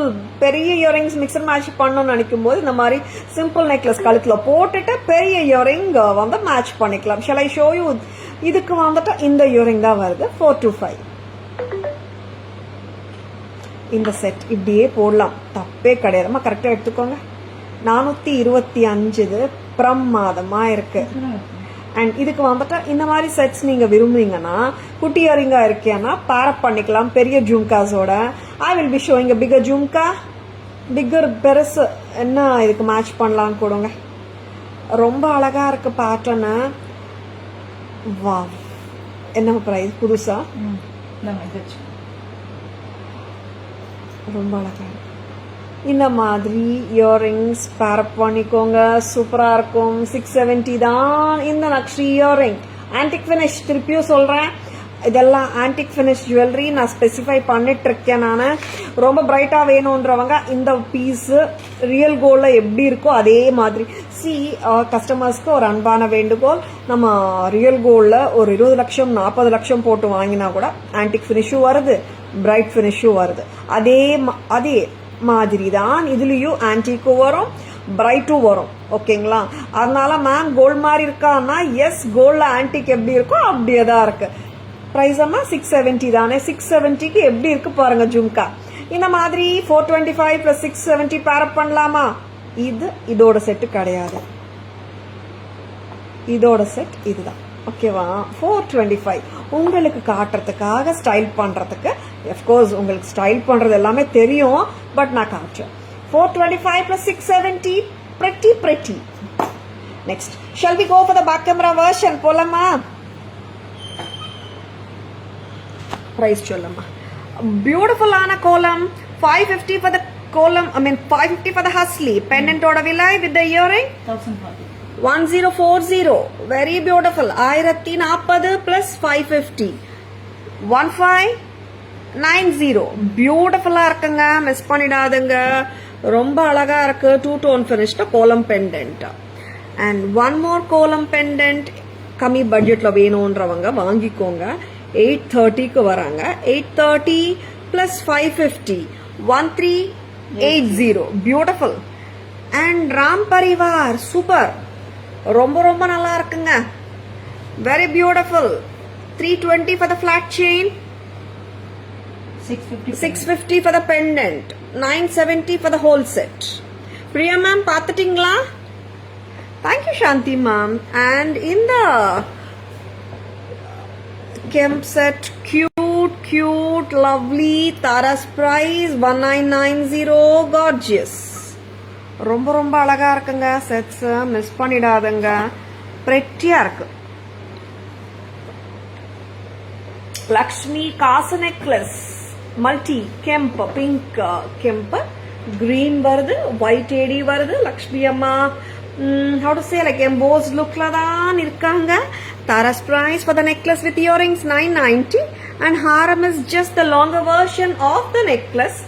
பெரிய இயரிங்ஸ் மிக்ஸ் அண்ட் மேட்ச் பண்ணணும்னு நினைக்கும் போது இந்த மாதிரி சிம்பிள் நெக்லஸ் கழுத்துல போட்டுட்டு பெரிய இயரிங் வந்து மேட்ச் பண்ணிக்கலாம். Shall I show you? இதுக்கு வந்துட்டு இந்த இயரிங் தான் வருது. 425. இந்த செட் இப்படியே போடலாம், தப்பே கிடையாதுமா. கரெக்டா எடுத்துக்கோங்க. 425. பிரமாதமா இருக்கு. அண்ட் இதுக்கு வந்துட்டு இந்த மாதிரி செட்ஸ் நீங்க விரும்புறீங்கன்னா, குட்டி இயரிங்கா இருக்கேன்னா பேரப் பண்ணிக்கலாம் பெரிய ஜும்காஸோட. I will be showing bigger jhumka. Bigger பெருசு என்ன இதுக்கு மேட்ச் பண்ணலாம் கொடுங்க. ரொம்ப அழகா இருக்கு பேட்டர்னு. வா, என்ன பிரைஸ் புதுசா? ரொம்ப அழகா இருக்கு. இந்த மாதிரி இயரிங்ஸ் பேரப் பண்ணிக்கோங்க. சூப்பரா இருக்கும். 670 தான் இந்த நக்ஷி இயரிங். Antique finish. திருப்பியும் சொல்றேன், இதெல்லாம் ஆன்டிக் ஃபினிஷ் ஜுவல்லரி. நான் ஸ்பெசிஃபை பண்ணிட்டு இருக்கேன். நான் ரொம்ப பிரைட்டா வேணும்ன்றவங்க இந்த பீஸ் ரியல் கோல்ட்ல எப்படி இருக்கோ அதே மாதிரி. சி, கஸ்டமர்ஸ்க்கு ஒரு அன்பான வேண்டுகோள், நம்ம ரியல் கோல்ட்ல ஒரு 20 லட்சம் 40 லட்சம் போட்டு வாங்கினா கூட ஆன்டிக் ஃபினிஷும் வருது, பிரைட் ஃபினிஷும் வருது. அதே மாதிரி தான் இதுலயும் ஆன்டிக்கும் வரும், பிரைட்டும் வரும். ஓகேங்களா? அதனால மேம் கோல்ட் மாதிரி இருக்கான்னா, எஸ், கோல்ட்ல ஆன்டிக் எப்படி இருக்கோ அப்படியே தான் இருக்கு. பிரைஸ் அம்மா 670 தானே? 670க்கு எப்படி இருக்கு பாருங்க ஜும்கா. இந்த மாதிரி 425 பிளஸ் 670 பேரப் பண்ணலாமா? இதோட செட்டு கிடையாது. இதோட செட் இதுதான். ஓகேவா? 425 உங்களுக்கு காட்டுறதுக்காக, ஸ்டைல் பண்றதுக்கு. அஃப்கோர்ஸ் உங்களுக்கு ஸ்டைல் பண்றது எல்லாமே தெரியும், பட் நான் காட்டுறேன். 425 plus 670, pretty. Next, shall we go for the back camera version? போலாமா? Price சொல்லமா. Beautiful ஆன கோலம். 550 for the கோலம். 550 for the Hasli. Pendant ஓட விலை with the earring 1040. 1040. Very beautiful. 1040 plus 550. 1590. பியூட்டிஃபுல்லா இருக்குங்க. மிஸ் பண்ணிடாதுங்க. ரொம்ப அழகா இருக்கு. 2-tone finished கோலம் பெண்டன்ட். அண்ட் ஒன் மோர் கோலம் பெண்டன்ட் கம்மி பட்ஜெட்ல வேணும்ன்றவங்க வாங்கிக்கோங்க. 830க்கு வராங்க. 830 plus 550. 1380. Beautiful. And Ram Parivar super. ரொம்ப நல்லா இருக்குங்க. Very beautiful. 320 for the flat chain. 650 for the pendant. 970 for the whole set. Priya ma'am பாத்துட்டீங்களா? Thank you Shanti ma'am. And இந்த kemp set, cute, lovely. Tara's price 1990. Gorgeous. ரொம்ப அழகா இருக்குங்க sets, miss பண்ணிடாதுங்க. பிரெட்டியா இருக்கு. லக்ஷ்மி காசு necklace, multi கெம்ப், pink கெம்ப், green வருது, white ஏடி வருது. லக்ஷ்மி அம்மா how to say like embossed lookல தான் இருக்காங்க. Tara's price for the necklace with earrings 990 and haram is just the longer version of the necklace.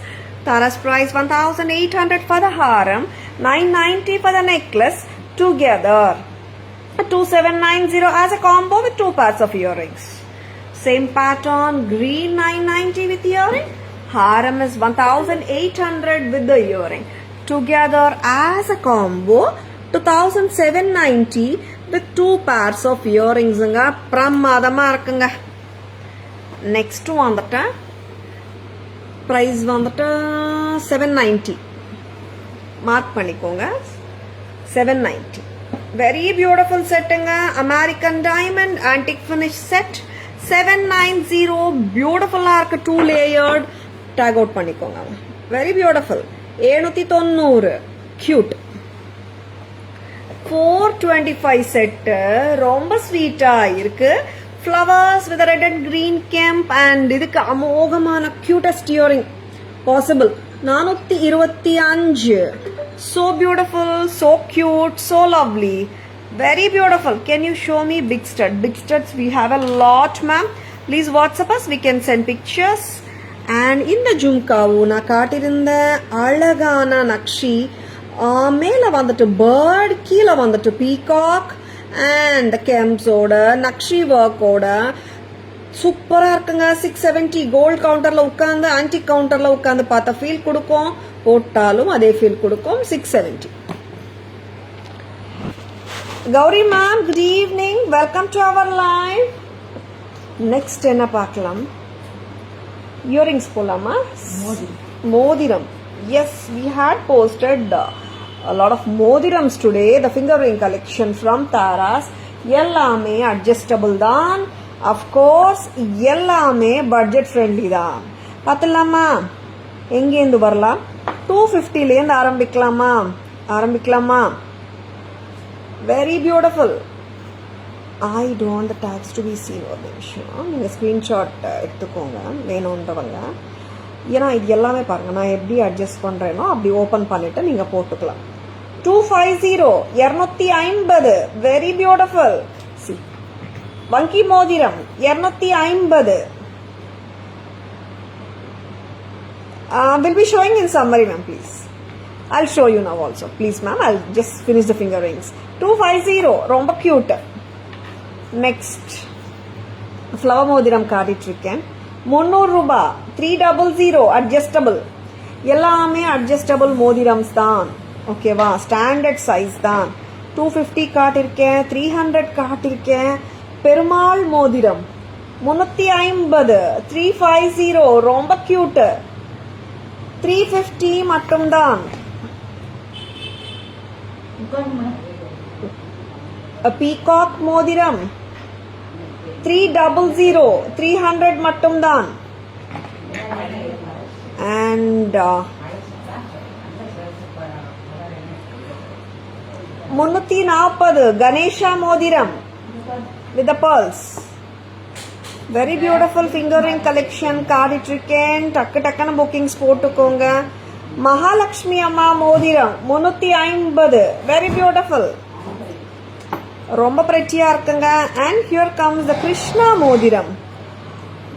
Tara's price 1800 for the haram, 990 for the necklace together. 2790 as a combo with 2 pairs of earrings. Same pattern, green 990 with earring. Haram is 1800 with the earring. Together as a combo 2790 with 2 pairs of earrings. பிரமாதமா இருக்குங்க. Next வந்துட்டு price வந்துட்டு 790. Mark பண்ணிக்கோங்க. 790. Very beautiful setங்க. American diamond antique finish set 790. Beautiful இருக்கு. 2 layered. Tag out பண்ணிக்கோங்க. Very beautiful. 790. Cute. 425 set. ரொம்ப ஸ்வீட்டா இருக்கு. Flowers with a red and green kemp and இதுக்கு அமோகமான cutest earring possible. 425. So beautiful, so cute, so lovely. Very beautiful. Can you show me big stud? Big studs we have a lot, ma'am. Please WhatsApp us. We can send pictures. And in the jumkavu na kaatirindha alagana nakshi மேல வந்துட்டு bird, கீழ வந்துட்டு peacock and the kems oda nakshi work oda சூப்பரா இருக்குங்க. 670 gold கவுண்டர்ல உட்கார்ந்து antique கவுண்டர்ல உட்கார்ந்து பார்த்த feel கொடுக்கும். போட்டாலும் அதே ஃபீல் கொடுக்கும். 670. Gowri ma'am, good evening, welcome to our live. Next என்ன பார்க்கலாம்? இயரிங்ஸ் போலாமா? மோதிரம். Yes, we had posted a lot of modirams today. The finger ring collection from Tara's. எல்லாமே adjustable தான். Of course எல்லாமே budget friendly தான். பார்த்தலாமா? எங்கேருந்து வரலாம்? 250லேருந்து ஆரம்பிக்கலாமா? Very beautiful. I don't want the tags to be seen. ஒரு நிமிஷம் நீங்கள் ஸ்க்ரீன்ஷாட் எடுத்துக்கோங்க வேணுன்றவங்க. ஏன்னா இது எல்லாமே பாருங்க, நான் எப்படி அட்ஜஸ்ட் பண்ணுறேனோ அப்படி ஓப்பன் பண்ணிட்டு நீங்கள் போட்டுக்கலாம். 250, 250. Very beautiful. சி வங்கி மோதிரம் 250. Will be showing in summary, ma'am, please. I'll show you now also. Please, ma'am, I'll just finish the finger rings. 250, ரொம்ப cute. Next, flower மோதிரம் காட்டிட்டு இருக்கேன். 300 ரூபாய். 300 adjustable. எல்லாமே adjustable மோதிரம்ஸ் தான். ஓகேவா? ஸ்டாண்டர்ட் சைஸ் தான். 250 காட்டிருக்கேன், 300 காட்டிருக்கேன். பெருமாள் மோதிரம் 350. 350 ரொம்ப கியூட். 350 மட்டும்தான். பீகாக் மோதிரம் 300. 300 மட்டும்தான். And 340 கணேஷா மோதிரம் with the pearls. Very beautiful finger ring collection காட்டிட்டிருக்கேன். டக்குன்னு புக்கிங்ஸ் போட்டுக்கோங்க. மகாலட்சுமி அம்மா மோதிரம் 350. Very beautiful. ரொம்ப பிரெட்டியா இருக்குங்க. And here comes the Krishna மோதிரம்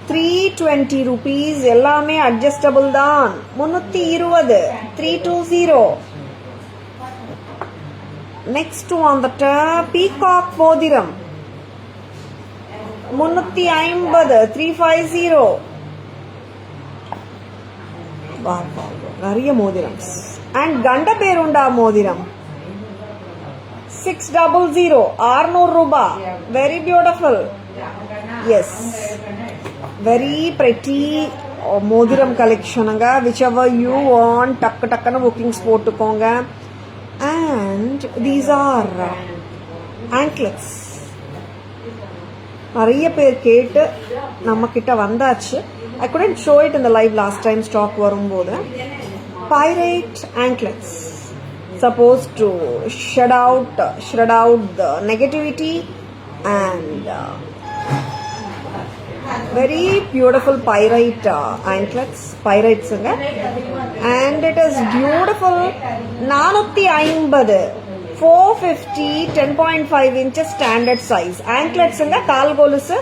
320 rupees. எல்லாமே அட்ஜஸ்டபிள் தான். 320. 320. நெக்ஸ்ட் வந்துட்டு பீகாக் மோதிரம் 350. 350. நிறைய மோதிரம். அண்ட் கண்ட பேருண்டா மோதிரம் 600. 600 ரூபாய். Very beautiful. Yes, very pretty மோதிரம் கலெக்ஷனுங்க. விச் எவர் யூ வாண்ட் டக்குன்னு புக்கிங்ஸ் போட்டுக்கோங்க. And these are anklets. நிறைய பேர் கேட்டு நம்ம கிட்ட வந்தாச்சு. I couldn't show it in the live last time stock வரும்போது. Pyrite anklets supposed to shred out the negativity and very beautiful pyrite anklets, pyrites and it is beautiful. 450 450 10.5 inches standard size anklets kaal golusu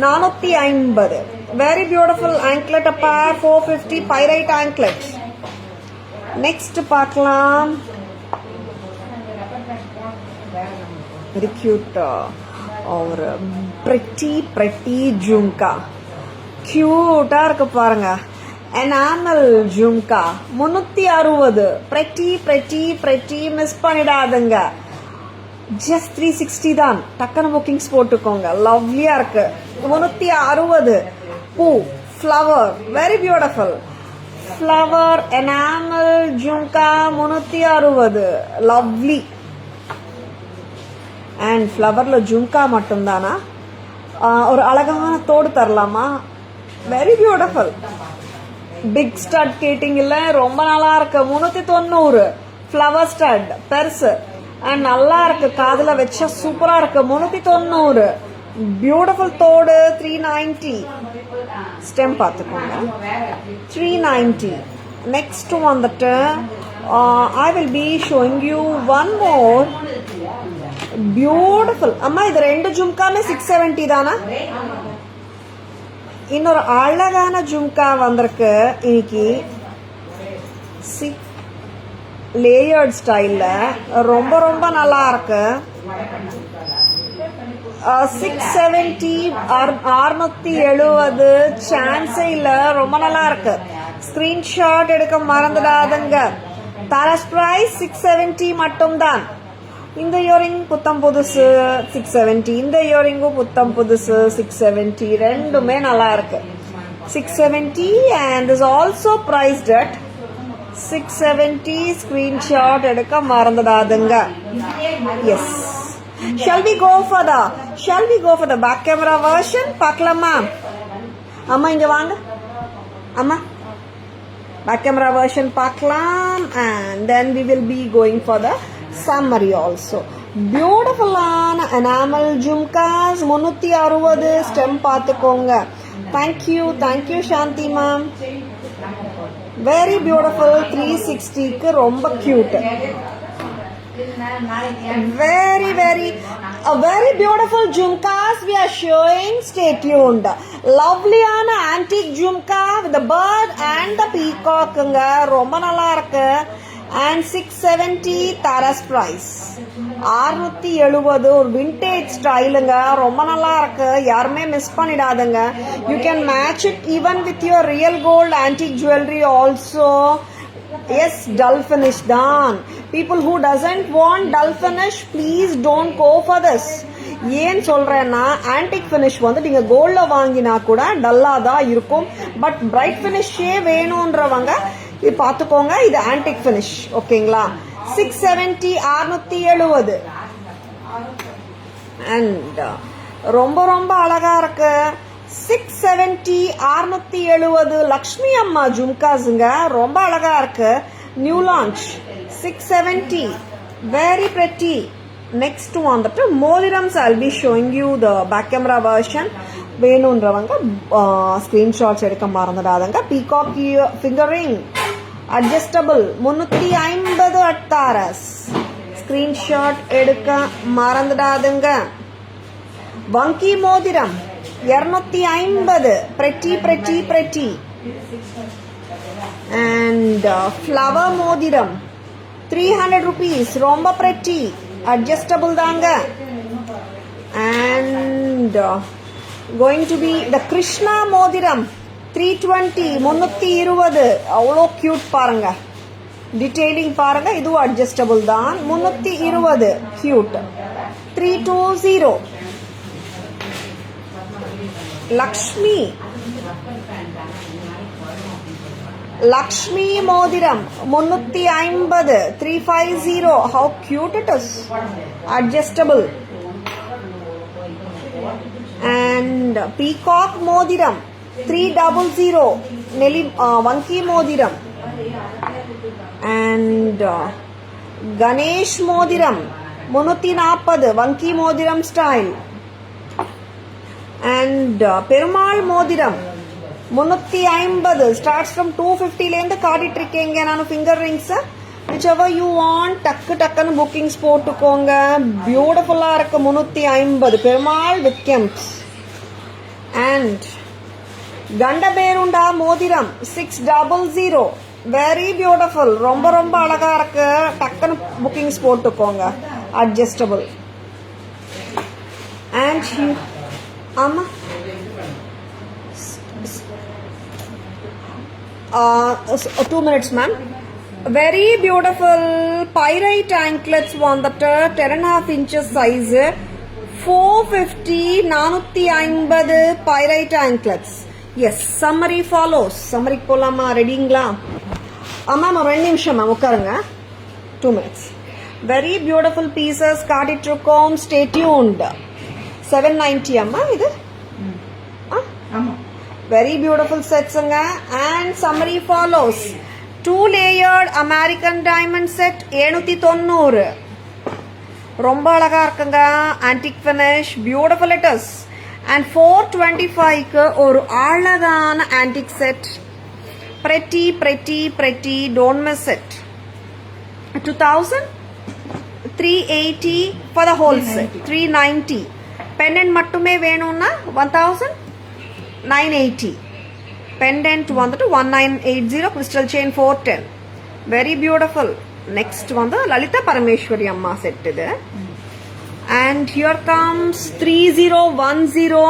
450 very beautiful anklet appa 450 pyrite anklets. Next paakalam very cute और pretty झुमका क्यूटा இருக்கு பாருங்க. enamel झुमका 360 pretty miss பண்ணிடாதீங்க. just 360 தான். டக்குனு bookings போட்டுக்கோங்க. லவ்லியா இருக்கு. 360 பூ flower very beautiful flower enamel झुमका 360 lovely. அண்ட் ஃப்ளவரில் ஜும்கா மட்டும்தானா, ஒரு அழகான தோடு தரலாமா? Very beautiful. பிக் ஸ்டட் கேட்டிங்கல்ல, ரொம்ப நல்லா இருக்கு. 390 ஃப்ளவர் ஸ்டட் பெருசு அண்ட் நல்லா இருக்கு. காதில் வச்சா சூப்பராக இருக்கு. 390 பியூட்டிஃபுல் தோடு 390. ஸ்டெம் பார்த்துக்கோங்க 390. நெக்ஸ்ட் வந்துட்டு I will be showing you one more beautiful. அம்மா இது ரெண்டு ஜும்காமே 670 தானா? இன்னொரு அழகான ஜும்கா வந்திருக்கு இன்னைக்கு. லேயர்ட் ஸ்டைல்ல ரொம்ப ரொம்ப நல்லா இருக்கு. 670 670 சான்ஸே இல்ல. ரொம்ப நல்லா இருக்கு. ஸ்கிரீன்ஷாட் எடுக்க மறந்துடாதுங்க. தாராஸ் பிரைஸ் 670 மட்டும்தான். இந்த இயரிங் புத்தம் புதுசு 670. இந்த இயரிங்கும் புத்தம் புதுசு 670. ரெண்டுமே நல்லா இருக்கு. 670 and is also priced at 670. Screenshot எடுக்க மறந்துடாதுங்க. S. Shall we go for the back camera version? பார்க்கலாமா? அம்மா இங்க வாங்க. அம்மா back camera version பார்க்கலாம் and then we will be going for the summary also. Beautiful ஆன enamel jhumkas 360 stem பார்த்துக்கோங்க. Thank you Shanthi ma'am. very beautiful 360 க்கு ரொம்ப cute. very beautiful jhumkas we are showing. Stay tuned. lovely ஆன antique jhumka with the bird and the peacock ரொம்ப நல்லா இருக்கு. and 670 Tara's price. 670 ஒரு vintage ஸ்டைலுங்க. ரொம்ப நல்லா இருக்கு. யாருமே மிஸ் பண்ணிடாதுங்க. You can match it even with your real gold antique jewellery also. Yes, dull finish தான். people who doesn't want dull finish please don't go for this. ஏன் சொல்றேன்னா ஆன்டிக் ஃபினிஷ் வந்து நீங்க கோல்ட்ல வாங்கினா கூட டல்லா தான் இருக்கும். பட் பிரைட் ஃபினிஷே வேணும்ன்றவங்க இது பார்த்துக்கோங்க. இது ஆன்டிக் ஃபினிஷ். ஓகேங்களா? 670 670 அண்ட் ரொம்ப ரொம்ப அழகா இருக்கு. 670 670 லக்ஷ்மி அம்மா ஜும்காஸுங்க. ரொம்ப அழகா இருக்கு. New launch 670 very pretty. next வந்துட்டு மோதிரம்ஸ். I'll be showing you the back camera version. வேணுன்றவங்க ஸ்கிரீன்ஷாட்ஸ் எடுக்க மறந்துடாதங்க. Peacock finger ring adjustable 350 at Taras. Screenshot எடுக்க மறந்துடாதுங்க. வங்கி மோதிரம் 250 pretty and flower மோதிரம் 300 rupees. ரொம்ப pretty adjustable தாங்க. and going to be the Krishna மோதிரம் 320 320. அவ்வளோ கியூட் பாருங்க. டீடைலிங் பாருங்க. இதுவும் அட்ஜஸ்டபிள் தான். 320 கியூட். 320 லக்ஷ்மி மோதிரம் 350 350. how cute it is. adjustable and peacock modiram 300 neli vanki modiram and ganesh modiram 340 vanki modiram style and perumal modiram 350 starts from 250 லேந்து காட்டிட்டு இருக்கேங்க நான் finger rings whichever you want டக்குன்னு bookings போட்டுக்கோங்க பியூட்டிஃபுல்லா இருக்கு 350 பெருமாள் with kemps and கண்டபேருண்டா மோதிரம் 600 very beautiful ரொம்ப அழகா இருக்கு டக்குன்னு bookings போட்டுக்கோங்க adjustable and ஆமா 2 minutes ma'am. Very beautiful pyrite anklets வந்துட்டு 10.5 inches size 450 450 pyrite anklets. Yes, summary follows. Summary போலாமா ரெடிங்களா? மேம் ஒரு 2 நிமிஷம் மேம் உட்காருங்க 2 minutes. Very beautiful pieces காட்டிட்டு இருக்கோம். Stay tuned. 790 அம்மா இது? ஆமா. Very beautiful sets and summary follows. 2 layered American diamond set 790 ரொம்ப அழகா இருக்குங்க antique finish beautiful it is and 425 க்கு ஒரு அழகான antique set pretty don't miss it 2380 for the whole set 390 pendant மட்டுமே வேணும்னா 1980 pendant வந்துட்டு 1980 crystal chain 410 very beautiful next வந்து லலிதா பரமேஸ்வரி அம்மா செட் இது and here comes 3010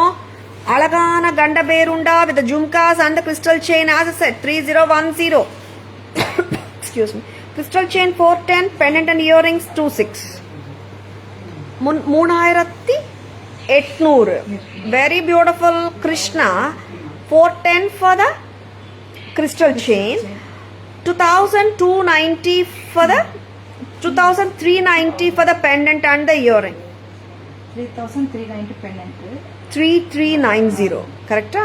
அழகான கண்டபேருண்டா with the jhumkas and the crystal chain as a set 3010 excuse me crystal chain 410 pendant and earrings 26 3800 very beautiful Krishna 410 for the crystal chain 2290 for the 2390 for the pendant and the earring 3390 pendant 3390 correct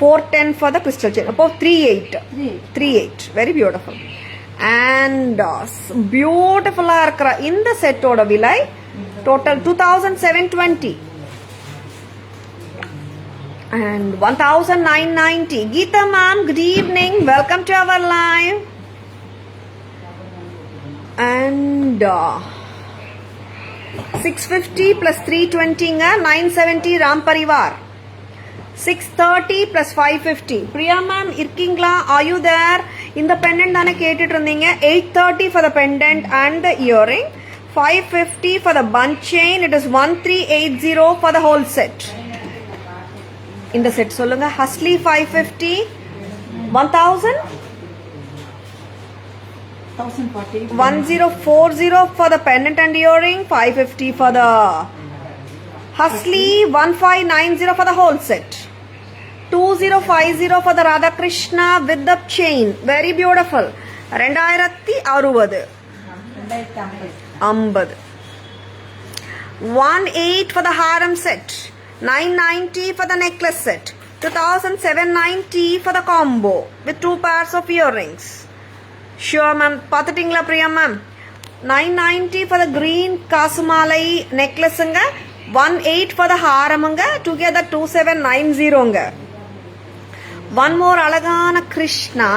410 for the crystal chain above 38 very beautiful and beautiful இருக்கிற இந்த செட்டோட விலை total 2720 and 1990 Geeta ma'am good evening welcome to our live and 650 plus 320 970 Ram Parivar 630 plus 550 Priya ma'am இருக்கீங்களா are you there இந்த pendant தானே கேட்டுட்டு இருந்தீங்க 830 for the pendant and the earring 550 for the bunch chain it is 1380 for the whole set இந்த set சொல்லுங்க ஹஸ்லி 550 1000 1040 for the pendant and earring 550 for the husly 1590 for the whole set 2050 for the Radha Krishna with the chain very beautiful 2060 50 18 for the harem set 990 for the necklace set 2790 for the combo with 2 pairs of earrings sure ma'am பாத்துட்டீங்களா Priya ma'am 990 for the green kasumalai necklace 18 for the haram together 2790 one more alagana Krishna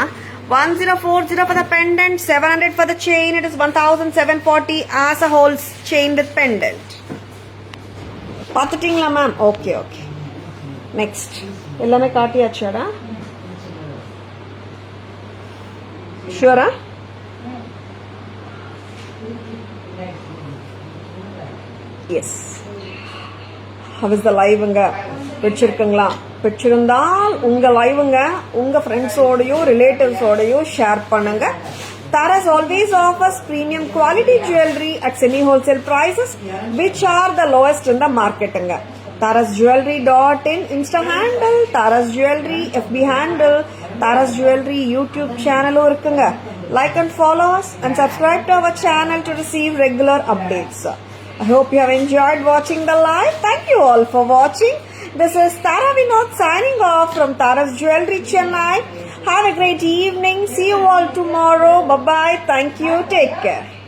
1040 for the pendant 700 for the chain it is 1740 as a whole chain with pendant பாத்துட்டீங்களா ma'am okay next எல்லாமே காட்டியாச்சாடா ஷூரா yes how is the லைவுங்க பிடிச்சிருக்குங்களா பிடிச்சிருந்தால் உங்க லைவுங்க உங்க ஃப்ரெண்ட்ஸோடையும் ரிலேட்டிவ்ஸோடையும் ஷேர் பண்ணுங்க Taras always offers premium quality jewelry at semi-wholesale prices, which are the lowest in the market. tarasjewelry.in Insta handle, Taras Jewelry FB handle, Taras Jewelry YouTube channel. Like and follow us and subscribe to our channel to receive regular updates. I hope you have enjoyed watching the live. Thank you all for watching. This is Tara Vinod signing off from Tara's Jewelry Chennai. Have a great evening. See you all tomorrow. Bye bye. Thank you. Take care.